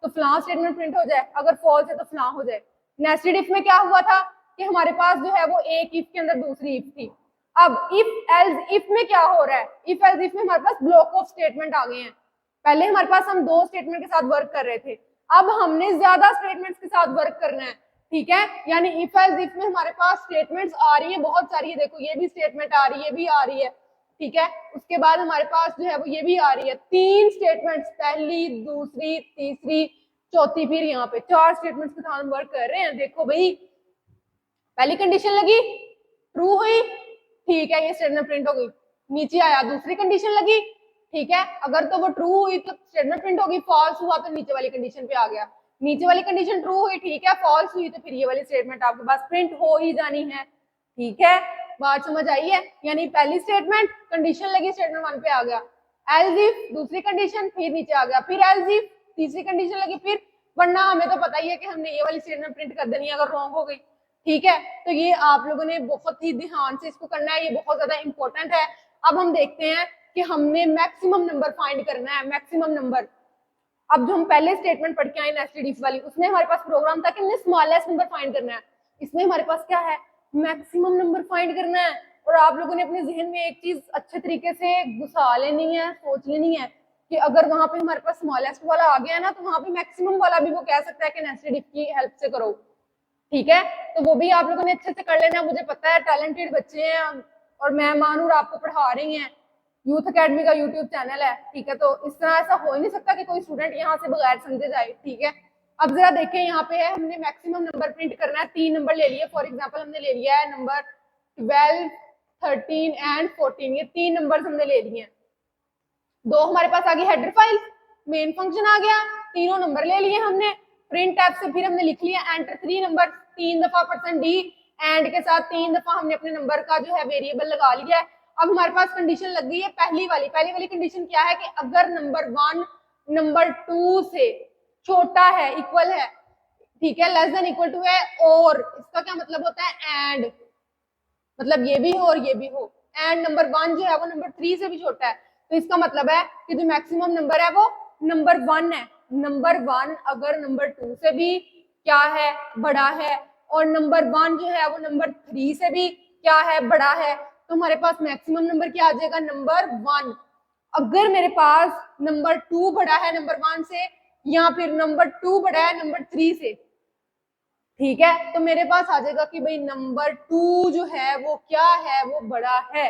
तो फलां स्टेटमेंट प्रिंट हो जाए, अगर फॉल्स है तो फलां हो जाए। नेस्टेड इफ में क्या हुआ था कि हमारे पास जो है वो एक इफ के अंदर दूसरी इफ थी। अब इफ एल्स इफ में क्या हो रहा है, इफ एल्स इफ में हमारे पास ब्लॉक ऑफ स्टेटमेंट आ गए हैं। पहले हमारे पास हम दो स्टेटमेंट के साथ वर्क कर रहे थे, अब हमने ज्यादा स्टेटमेंट्स के साथ वर्क करना है, ठीक है। यानी इफ एल्स इफ में हमारे पास स्टेटमेंट्स आ रही है बहुत सारी है, देखो ये भी स्टेटमेंट आ रही है, ये भी आ रही है, ठीक है। उसके बाद हमारे पास जो है वो ये भी आ रही है, 3 स्टेटमेंट्स, पहली दूसरी तीसरी चौथी, फिर यहाँ पे 4 स्टेटमेंट्स के साथ हम वर्क कर रहे हैं। देखो भाई पहली कंडीशन लगी ट्रू हुई, ठीक है, ये स्टेटमेंट प्रिंट हो गई। नीचे आया दूसरी कंडीशन लगी, ठीक है, अगर तो वो ट्रू हुई तो स्टेटमेंट प्रिंट होगी, फॉल्स हुआ तो नीचे वाली कंडीशन पे आ गया। नीचे वाली कंडीशन ट्रू हुई, ठीक है, फॉल्स हुई तो फिर ये वाली स्टेटमेंट आपके पास प्रिंट हो ही जानी है, ठीक है। बात समझ आई है? यानी पहली स्टेटमेंट कंडीशन लगी स्टेटमेंट 1 पे आ गया, एल्स इफ दूसरी कंडीशन फिर नीचे आ गया, फिर एल्स इफ तीसरी कंडीशन लगी, फिर, वरना हमें तो पता ही है कि हमने ये वाली स्टेटमेंट प्रिंट कर देनी है अगर रॉन्ग हो गई, ठीक है। तो ये आप लोगों ने बहुत ही ध्यान से इसको करना है, ये बहुत ज्यादा इंपॉर्टेंट है। अब हम देखते हैं कि हमने मैक्सिमम नंबर फाइंड करना है, मैक्सिमम नंबर। अब जो हम पहले स्टेटमेंट पढ़ के आए नेस्टेड इफ वाली, उसमें हमारे पास प्रोग्राम था कि हमने स्मॉलेस्ट नंबर फाइंड करना है, इसमें हमारे पास क्या है, मैक्सिमम नंबर फाइंड करना है। और आप लोगों ने अपने जहन में एक चीज अच्छे तरीके से घुसा लेनी है, सोच लेनी है कि अगर वहां पे हमारे पास स्मॉलेस्ट वाला आ गया ना, तो वहां पे मैक्सिमम वाला भी वो कह सकता है कि नेस्टेड इफ की हेल्प से करो, ठीक है। तो वो भी आप लोगों ने अच्छे से कर लेना। मुझे पता है टैलेंटेड बच्चे हैं और मैं मानूर आपको पढ़ा रही हैं, यूथ अकेडमी का यूट्यूब चैनल है, ठीक है। तो इस तरह ऐसा हो ही नहीं सकता कि कोई स्टूडेंट यहाँ से बगैर समझे जाए, ठीक है। अब जरा देखें यहाँ पे है, हमने मैक्सिमम नंबर प्रिंट करना है, 3 नंबर ले लिए। फॉर एग्जांपल हमने ले लिया है नंबर 12 13 एंड 14, ये 3 नंबर हमने ले लिए हैं। 2 हमारे पास आ गई हेडर फाइल, मेन फंक्शन आ गया, तीनों नंबर ले लिए हमने। प्रिंट टैब से फिर हमने लिख लिया एंटर 3 नंबर, 3 दफा %d एंड के साथ 3 दफा हमने अपने नंबर का जो है वेरिएबल लगा लिया है। अब हमारे पास कंडीशन लग गई है पहली वाली कंडीशन क्या है कि अगर नंबर 1 नंबर 2 से छोटा है, इक्वल है, ठीक है, लेस देन इक्वल टू है, और इसका क्या मतलब होता है, एंड, मतलब ये भी हो और ये भी हो, एंड नंबर 1 जो है वो नंबर 3 से भी छोटा है, तो इसका मतलब है कि जो मैक्सिमम नंबर है वो नंबर 1 है। नंबर 1 अगर नंबर 2 से भी क्या है, बड़ा है, और नंबर 1 जो है वो नंबर 3 से भी क्या है, बड़ा है, तो हमारे पास मैक्सिमम नंबर क्या आ जाएगा, नंबर 1। अगर मेरे पास नंबर 2 बड़ा है नंबर 1 से, या फिर नंबर 2 बड़ा है नंबर 3 से, ठीक है, तो मेरे पास आ जाएगा कि भाई नंबर 2 जो है वो क्या है, वो बड़ा है।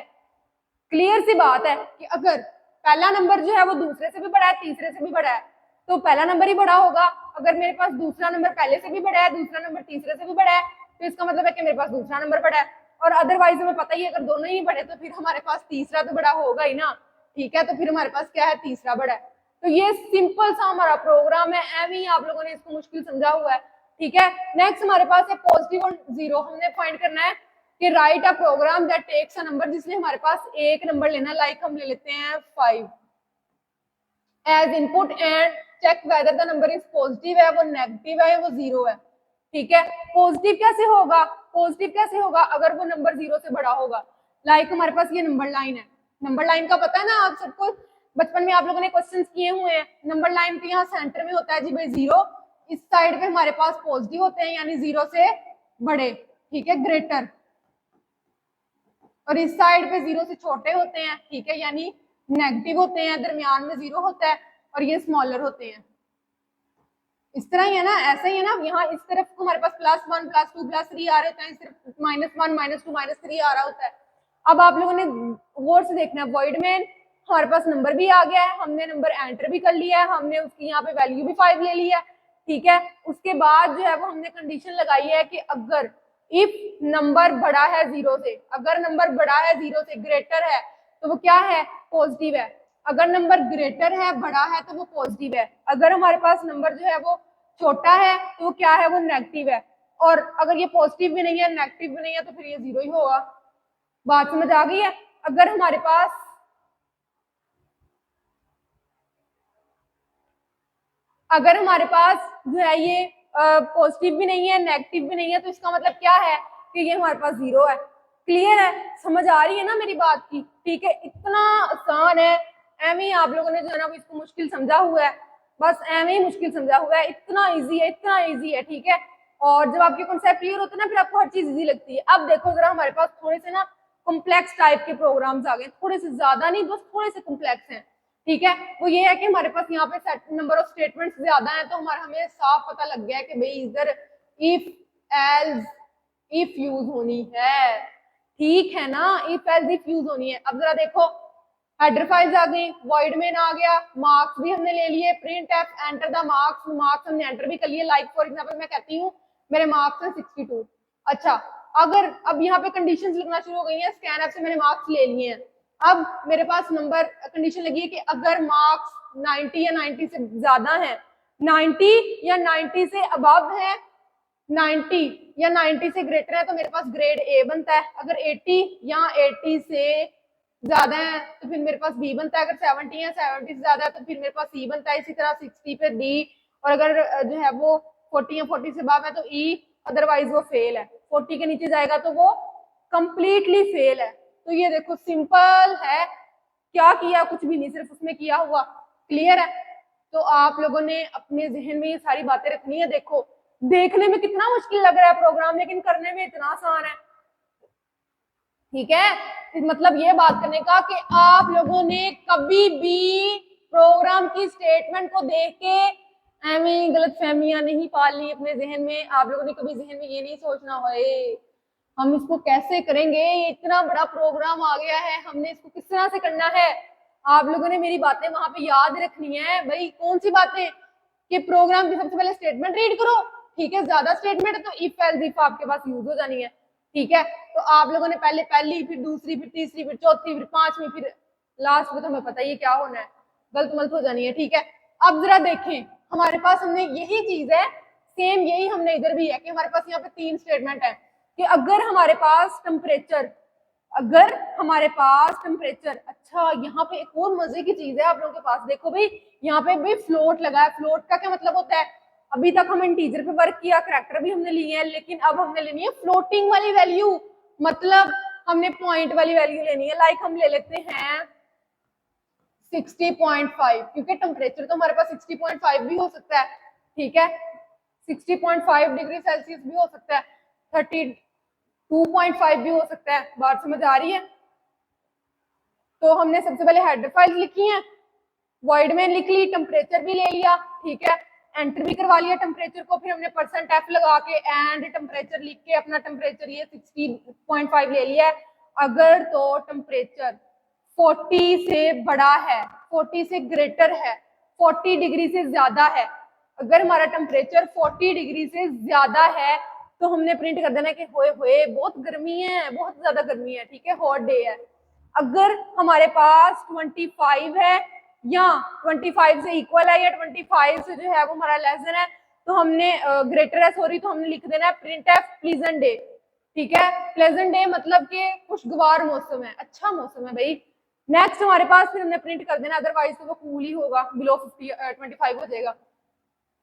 क्लियर सी बात है कि अगर पहला नंबर जो है वो दूसरे से भी बड़ा है, तीसरे से भी बड़ा है, तो पहला नंबर ही बड़ा होगा। अगर मेरे पास दूसरा नंबर पहले से भी बड़ा है, दूसरा नंबर तीसरे से भी बड़ा है, तो इसका मतलब है कि मेरे पास दूसरा नंबर बड़ा है। और अदरवाइज हमें पता ही है, अगर दोनों ही बड़े तो फिर हमारे पास तीसरा तो बड़ा होगा ही ना। ठीक है, तो फिर हमारे पास क्या है, तीसरा बड़ा है। तो ये सिंपल सा हमारा प्रोग्राम है, एवं ही आप लोगों ने इसको मुश्किल समझा हुआ है। ठीक है, नेक्स्ट हमारे पास है पॉजिटिव और जीरो। हमने फाइंड करना है कि write a program that takes a number, जिसमें हमारे पास एक नंबर लेना, लाइक हम ले लेते हैं 5 as input and check whether the number is positive है, वो नेगेटिव है, वो जीरो है। ठीक है, पॉजिटिव कैसे होगा, पॉजिटिव कैसे होगा अगर वो नंबर जीरो से बड़ा होगा। लाइक हमारे पास ये नंबर लाइन है, नंबर लाइन का पता है ना आप सबको, बचपन में आप लोगों ने क्वेश्चन किए हुए हैं। नंबर लाइन तो यहाँ सेंटर में होता है जी भाई जीरो, इस साइड पे हमारे पास पॉजिटिव होते हैं यानी जीरो से बड़े, ठीक है, ग्रेटर, और इस साइड पे जीरो से छोटे होते हैं, ठीक है, यानी नेगेटिव होते हैं, दरमियान में जीरो होता है, और ये स्मॉलर होते हैं। इस तरह ही है ना, ऐसा ही है ना, यहाँ इस तरफ हमारे पास +1 +2 +3 आ रहे होते हैं, इस तरफ -1 -2 -3 आ रहा होता है। अब आप लोगों ने गौर से देखना है, वॉइड में हमारे पास नंबर भी आ गया है, हमने नंबर एंटर भी कर लिया है, हमने उसकी यहाँ पे वैल्यू भी 5 ले ली है। ठीक है, उसके बाद जो है वो हमने कंडीशन लगाई है कि अगर इफ नंबर बड़ा है जीरो से, अगर नंबर बड़ा है जीरो से, ग्रेटर है, तो वो क्या है, पॉजिटिव है। अगर नंबर ग्रेटर है, बड़ा है, तो वो पॉजिटिव है। अगर हमारे पास नंबर जो है वो छोटा है तो वो क्या है, वो नेगेटिव है। और अगर ये पॉजिटिव भी नहीं है, नेगेटिव भी नहीं है, तो फिर ये जीरो ही होगा। बात समझ आ गई है। अगर हमारे पास जो है ये पॉजिटिव भी नहीं है, नेगेटिव भी नहीं है, तो इसका मतलब क्या है कि ये हमारे पास जीरो है। क्लियर है, समझ आ रही है ना मेरी बात की। ठीक है, इतना आसान है, एवं ही आप लोगों ने जो है ना इसको मुश्किल समझा हुआ है, बस एवं ही मुश्किल समझा हुआ है। इतना इजी है, इतना इजी है। ठीक है, और जब आपके कॉन्सेप्ट क्लियर होते हैं ना, फिर आपको हर चीज इजी लगती है। अब देखो जरा, हमारे पास थोड़े से ना कॉम्प्लेक्स टाइप के प्रोग्राम्स आ गए, थोड़े से ज्यादा नहीं, बस थोड़े से कॉम्प्लेक्स हैं। ठीक है, वो ये है कि हमारे पास यहाँ पे सेट नंबर ऑफ स्टेटमेंट्स ज्यादा है, तो हमें साफ पता लग गया है कि भाई इधर इफ एल्स इफ यूज होनी है। ठीक है ना, इफ एल्स इफ यूज होनी है। अब जरा देखो, हेडर फाइल्स आ गई, वॉइड मेन आ गया, मार्क्स भी हमने ले लिए, print F enter the marks, marks हमने एंटर भी कर लिए। लाइक फॉर एग्जांपल मैं कहती हूँ मेरे मार्क्स हैं 62। अच्छा, अगर अब यहाँ पे कंडीशंस लिखना शुरू हो गई हैं, स्कैन एफ से मैंने मार्क्स ले लिए हैं। अब मेरे पास नंबर कंडीशन लगी है कि अगर मार्क्स 90 या 90 से ज्यादा है, 90 या 90 से अबव है, 90 या 90 से ग्रेटर है, तो मेरे पास ग्रेड ए बनता है। अगर 80 या 80 से ज्यादा है तो फिर मेरे पास बी बनता है। अगर 70 या 70 से ज्यादा है तो फिर मेरे पास सी बनता है। इसी तरह 60 पे डी, और अगर जो है वो 40 या 40 से अबव है तो ई, अदरवाइज वो फेल है। 40 के नीचे जाएगा तो वो कंप्लीटली फेल है। तो ये देखो सिंपल है, क्या किया, कुछ भी नहीं, सिर्फ उसमें किया हुआ। क्लियर है, तो आप लोगों ने अपने जहन में ये सारी बातें रखनी है। देखो, देखने में कितना मुश्किल लग रहा है प्रोग्राम, लेकिन करने में इतना आसान है। ठीक है, मतलब ये बात करने का कि आप लोगों ने कभी भी प्रोग्राम की स्टेटमेंट को देख के एवं गलत फहमियां नहीं पालनी अपने जहन में। आप लोगों ने कभी जहन में ये नहीं सोचना है हम इसको कैसे करेंगे, ये इतना बड़ा प्रोग्राम आ गया है, हमने इसको किस तरह से करना है। आप लोगों ने मेरी बातें वहां पे याद रखनी है। भाई कौन सी बातें, कि प्रोग्राम की सबसे पहले स्टेटमेंट रीड करो। ठीक है, ज्यादा स्टेटमेंट है तो इफ एल्स इफ आपके पास यूज हो जानी है। ठीक है, तो आप लोगों ने पहले पहली, फिर दूसरी, फिर तीसरी, फिर चौथी, फिर पांचवी, फिर लास्ट में तो हमें पता ही क्या होना है, गलत मलत हो जानी है। ठीक है, अब जरा देखें, हमारे पास हमने यही चीज है, सेम यही हमने इधर भी है कि हमारे पास यहाँ पे 3 स्टेटमेंट है कि अगर हमारे पास टेम्परेचर, अच्छा यहाँ पे एक और मजे की चीज है आप लोगों के पास। देखो भाई, यहाँ पे भी फ्लोट लगा है। फ्लोट का क्या मतलब होता है, अभी तक हम इंटीजर पे वर्क किया, करैक्टर भी हमने लिए हैं, लेकिन अब हमने लेनी है फ्लोटिंग वाली वैल्यू, मतलब हमने पॉइंट वाली वैल्यू लेनी है। लाइक हम ले लेते हैं 60.5, क्योंकि टेम्परेचर तो हमारे पास 60.5 भी हो सकता है। ठीक है, 60.5 डिग्री सेल्सियस भी हो सकता है, 32.5 भी हो सकता है। बात समझ आ रही है। तो हमने सबसे पहले हेडर फाइल लिखी है, वॉइड में लिख ली, टेम्परेचर भी ले लिया। ठीक है, एंटर भी करवा लिया टेम्परेचर को, फिर हमने परसेंट एफ लगा के एंड टेम्परेचर लिख के अपना टेम्परेचर ये 60.5 ले लिया है। अगर तो टेम्परेचर 40 से बड़ा है, 40 से ग्रेटर है, 40 डिग्री से ज्यादा है, अगर हमारा टेम्परेचर 40 डिग्री से ज्यादा है तो हमने प्रिंट कर देना कि होए होए बहुत गर्मी है, बहुत ज्यादा गर्मी है, ठीक है, हॉट डे है। अगर हमारे पास 25 है या 25 से इक्वल है या 25 से जो है वो हमारा लेस देन है, तो हमने ग्रेटर है सॉरी, तो हमने लिख देना है प्रिंट एफ प्लीजेंट डे, ठीक है। प्लेजेंट डे मतलब कि खुशगवार मौसम है, अच्छा मौसम है भाई। नेक्स्ट हमारे पास फिर हमने प्रिंट कर देना, अदरवाइज तो वो कूल ही होगा, बिलो 25 हो जाएगा।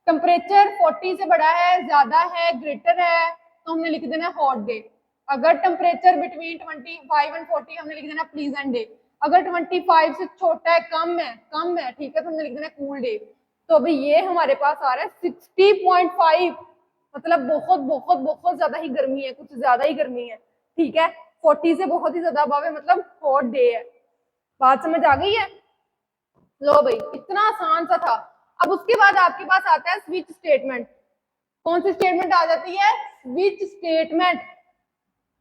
टेम्परेचर 40 से बड़ा है, ज्यादा है, ग्रेटर है, तो हमने लिख देना हॉट डे। अगर टेम्परेचर बिटवीन 25 एंड 40 हमने लिख देना प्लीजेंट डे। अगर 25 से छोटा है, कम है, ठीक है, तो हमने लिख देना कूल डे। तो अभी ये हमारे पास आ रहा है 60.5, मतलब बहुत बहुत बहुत ज्यादा ही गर्मी है, कुछ ज्यादा ही गर्मी है, ठीक है। 40 से बहुत ही ज्यादा अबव है, मतलब हॉट डे है। बात समझ आ गई है? लो भाई, इतना आसान सा था। अब उसके बाद आपके पास आता है स्विच स्टेटमेंट। कौन सी स्टेटमेंट आ जाती है? Switch statement.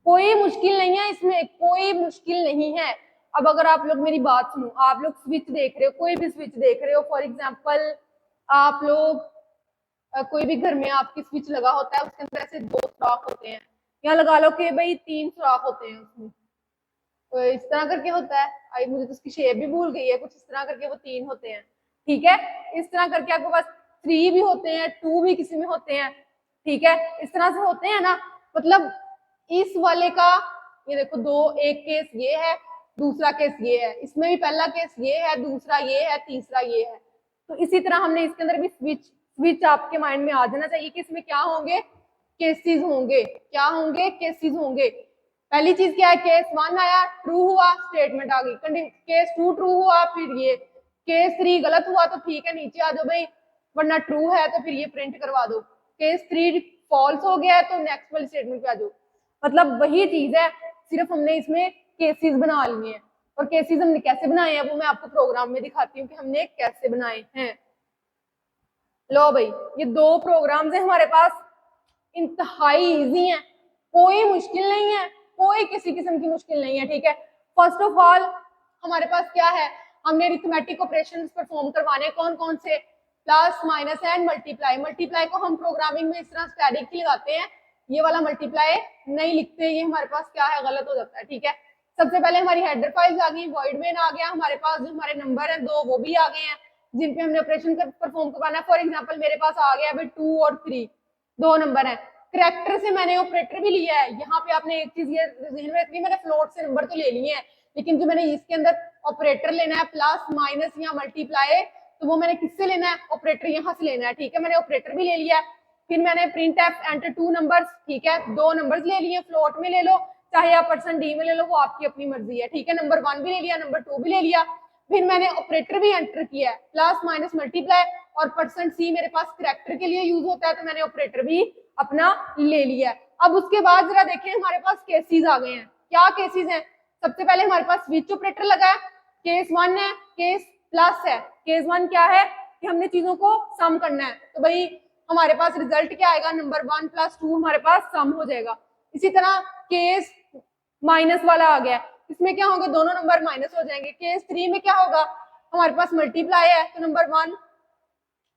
कोई मुश्किल नहीं है इसमें, कोई मुश्किल नहीं है। अब अगर आप लोग मेरी बात सुनो, आप लोग स्विच देख रहे हो, कोई भी स्विच देख रहे हो, फॉर एग्जांपल आप लोग कोई भी घर में आपकी स्विच लगा होता है, उसके अंदर ऐसे 2 सुराख होते हैं, या लगा लो कि भाई 3 सुराख होते हैं उसमें, तो इस तरह करके होता है। आई मुझे तो उसकी शेप भी भूल गई है, कुछ इस तरह करके वो 3 होते हैं, ठीक है। इस तरह करके आपके पास 3 भी होते हैं, 2 भी किसी में होते हैं, ठीक है, इस तरह से होते हैं ना। मतलब इस वाले का ये देखो 2, एक केस ये है, दूसरा केस ये है, इसमें भी पहला केस ये है, दूसरा ये है, तीसरा ये है। तो इसी तरह हमने इसके अंदर भी स्विच आपके माइंड में आ जाना चाहिए कि इसमें क्या होंगे, केसेस होंगे। क्या होंगे? केसेस होंगे। पहली चीज क्या है? केस 1 आया, ट्रू हुआ, स्टेटमेंट आ गई। केस 2 ट्रू हुआ, फिर ये केस 3 गलत हुआ तो ठीक है, नीचे आ जाओ भाई, वरना ट्रू है तो फिर ये प्रिंट करवा दो। केस 3 फॉल्स हो गया है तो नेक्स्ट वाली स्टेटमेंट पे आ जाओ। मतलब वही चीज है, सिर्फ हमने इसमें केसेस बना लिए हैं। और केसेस हमने कैसे बनाए हैं वो मैं आपको प्रोग्राम में दिखाती हूँ कि हमने कैसे बनाए हैं। लो भाई, ये 2 प्रोग्राम्स हैं हमारे पास, इंतहाई इजी हैं, कोई मुश्किल नहीं है, कोई किसी किस्म की मुश्किल नहीं है, ठीक है। फर्स्ट ऑफ ऑल हमारे पास क्या है, हमने अरिथमेटिक ऑपरेशंस परफॉर्म करवाने, कौन कौन से? Plus, minus and multiply. Multiply को हम प्रोग्रामिंग में इस तरह स्टैटिक ही लगाते हैं, ये वाला मल्टीप्लाई नहीं लिखते, ये हमारे पास क्या है, गलत हो जाता है, ठीक है। सबसे पहले हमारी हेडर फाइल्स आ गई, वॉइड मेन आ गया हमारे पास, जो हमारे नंबर है 2 वो भी आ गए हैं जिन पे हमने ऑपरेशन परफॉर्म करवाना है। फॉर एग्जांपल मेरे पास आ गया भाई 2 और 3, 2 नंबर है। करैक्टर से मैंने ऑपरेटर भी लिया है। यहाँ पे आपने एक चीज ये ध्यान में रखनी, मैंने फ्लोट से नंबर तो ले लिए हैं, लेकिन जो मैंने इसके अंदर ऑपरेटर लेना है, प्लस, माइनस या मल्टीप्लाई, तो वो मैंने किससे लेना है? ऑपरेटर यहाँ से लेना है, ठीक है। मैंने ऑपरेटर भी ले लिया है। फिर मैंने प्रिंट एफ एंटर 2 नंबर्स, ठीक है, 2 नंबर्स ले लिए, फ्लोट में ले लो चाहे आप %d में ले लो, वो आपकी अपनी मर्जी है, ठीक है। नंबर 1 भी ले लिया, नंबर 2 भी ले लिया। फिर मैंने ऑपरेटर भी एंटर किया है, प्लस, माइनस, मल्टीप्लाई, और %c मेरे पास करैक्टर के लिए यूज होता है, तो मैंने ऑपरेटर भी अपना ले लिया है। अब उसके बाद जरा देखें, हमारे पास केसेस आ गए हैं। क्या केसेस हैं? सबसे पहले हमारे पास स्विच ऑपरेटर लगा है, केस 1 है, केस प्लस है। केस 1 क्या है कि हमने चीजों को सम करना है, तो भाई हमारे पास रिजल्ट क्या आएगा? नंबर 1 + 2 हमारे पास सम हो जाएगा। इसी तरह केस माइनस वाला आ गया, इसमें क्या होगा? दोनों नंबर माइनस हो जाएंगे। केस 3 में क्या होगा? हमारे पास मल्टीप्लाई है, तो नंबर 1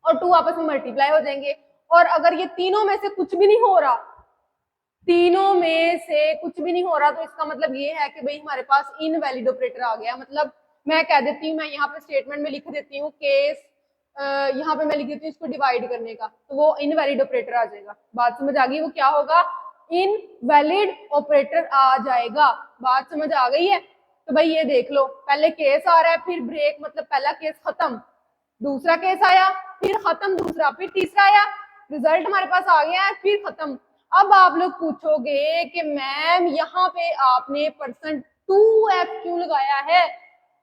और 2 आपस में मल्टीप्लाई हो जाएंगे। और अगर ये तीनों में से कुछ भी नहीं हो रहा, तीनों में से कुछ भी नहीं हो रहा, तो इसका मतलब ये है कि भाई हमारे पास इनवैलिड ऑपरेटर आ गया। मतलब मैं कह देती हूँ, मैं यहाँ पे स्टेटमेंट में लिख देती हूँ केस, यहाँ पे मैं लिख देती हूँ इसको डिवाइड करने का, तो वो इनवैलिड ऑपरेटर आ जाएगा। बात समझ आ गई? वो क्या होगा? इनवैलिड ऑपरेटर आ जाएगा। बात समझ आ गई है? तो भाई ये देख लो, पहले केस आ रहा है, फिर ब्रेक, मतलब पहला केस खत्म, दूसरा केस आया, फिर खत्म, दूसरा, फिर तीसरा आया, रिजल्ट हमारे पास आ गया है, फिर खत्म। अब आप लोग पूछोगे कि मैम यहाँ पे आपने %2f क्यों लगाया है,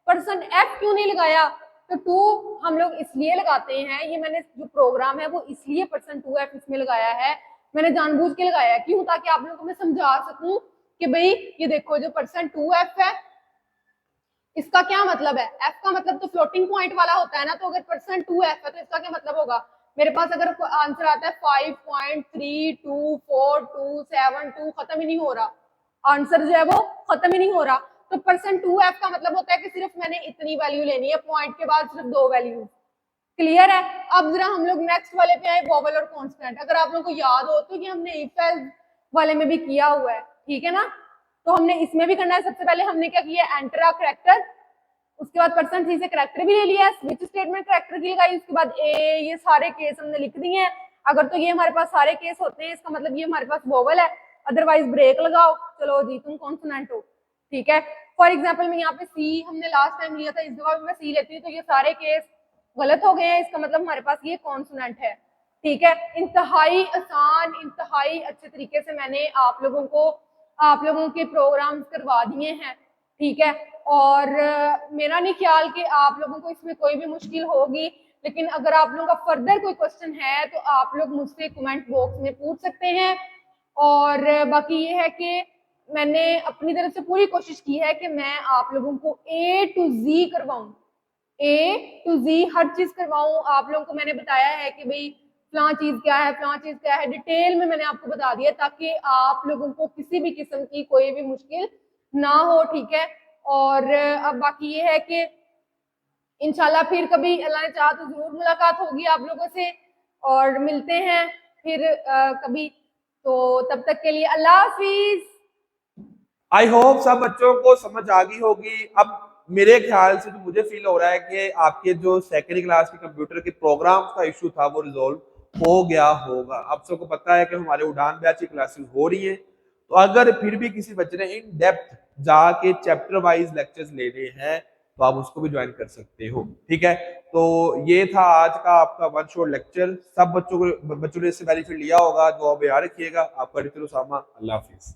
%f क्यों नहीं लगाया? तो 2 हम लोग इसलिए लगाते हैं, ये मैंने जो प्रोग्राम है वो इसलिए %2f इसमें लगाया है, मैंने जानबूझ के लगाया है। क्यों? ताकि आप लोगों को मैं समझा सकूं कि भाई ये देखो, जो %2f है इसका क्या मतलब है? f का मतलब तो फ्लोटिंग पॉइंट वाला होता है ना, तो अगर %2f है तो इसका क्या मतलब होगा? मेरे पास अगर आंसर आता है 5.32427 खत्म ही नहीं हो रहा, आंसर जो है वो खत्म ही नहीं हो रहा, तो परसेंट 2f का मतलब होता है कि सिर्फ मैंने इतनी वैल्यू लेनी है, पॉइंट के बाद सिर्फ 2 वैल्यू। क्लियर है? अब जरा हम लोग नेक्स्ट वाले पे आए, वोवेल और कॉन्स्टेंट। अगर आप लोगों को याद हो तो ये हमने इफ एल्स वाले में भी किया हुआ है, ठीक है ना? तो हमने इसमें भी करना है। सबसे पहले हमने क्या किया, एंटर अ करैक्टर, उसके बाद परसेंट सी से करैक्टर भी ले लिया, स्विच स्टेटमेंट करैक्टर की लगाई, उसके बाद ए, ये सारे केस हमने लिख दिए हैं। अगर तो ये हमारे पास सारे केस होते हैं, इसका मतलब ये हमारे पास वोवेल है, अदरवाइज ब्रेक लगाओ, चलो जी तुम कॉन्सोनेंट हो, ठीक है। फॉर एग्जाम्पल में यहाँ पे सी हमने लास्ट टाइम लिया था, इस दफा भी मैं सी लेती हूँ, तो ये सारे केस गलत हो गए हैं, इसका मतलब हमारे पास ये कॉन्सोनेंट है, ठीक है। इंतहाई आसान, इंतहाई अच्छे तरीके से मैंने आप लोगों के प्रोग्राम्स करवा दिए हैं, ठीक है। और मेरा नहीं ख्याल कि आप लोगों को इसमें कोई भी मुश्किल होगी, लेकिन अगर आप लोगों का फर्दर कोई क्वेश्चन है तो आप लोग मुझसे कमेंट बॉक्स में पूछ सकते हैं। और बाकी ये है कि मैंने अपनी तरफ से पूरी कोशिश की है कि मैं आप लोगों को A to Z करवाऊं, A to Z हर चीज करवाऊं। आप लोगों को मैंने बताया है कि भाई फलां चीज क्या है, फलां चीज क्या है, डिटेल में मैंने आपको बता दिया, ताकि आप लोगों को किसी भी किस्म की कोई भी मुश्किल ना हो, ठीक है। और अब बाकी ये है कि इंशाल्लाह फिर कभी अल्लाह ने चाहा तो जरूर मुलाकात होगी आप लोगों से, और मिलते हैं फिर कभी। तो तब तक के लिए अल्लाह हाफिज। आई होप सब बच्चों को समझ आ गई होगी। अब मेरे ख्याल से तो मुझे फील हो रहा है कि आपके जो सेकेंडरी क्लास के कंप्यूटर के प्रोग्राम्स का इशू था वो रिजॉल्व हो गया होगा। अब सबको पता है कि हमारे उड़ान बैच की क्लासेस हो रही है, तो अगर फिर भी किसी बच्चे ने इन डेप्थ जाके चैप्टर वाइज लेक्चर्स लेने हैं तो आप उसको भी ज्वाइन कर सकते हो, ठीक है। तो ये था आज का आपका वन शॉट लेक्चर। सब बच्चों ने इससे बेनिफिट लिया होगा। दुआ में याद रखिएगा। आपका टीचर उसामा। अल्लाह हाफिज।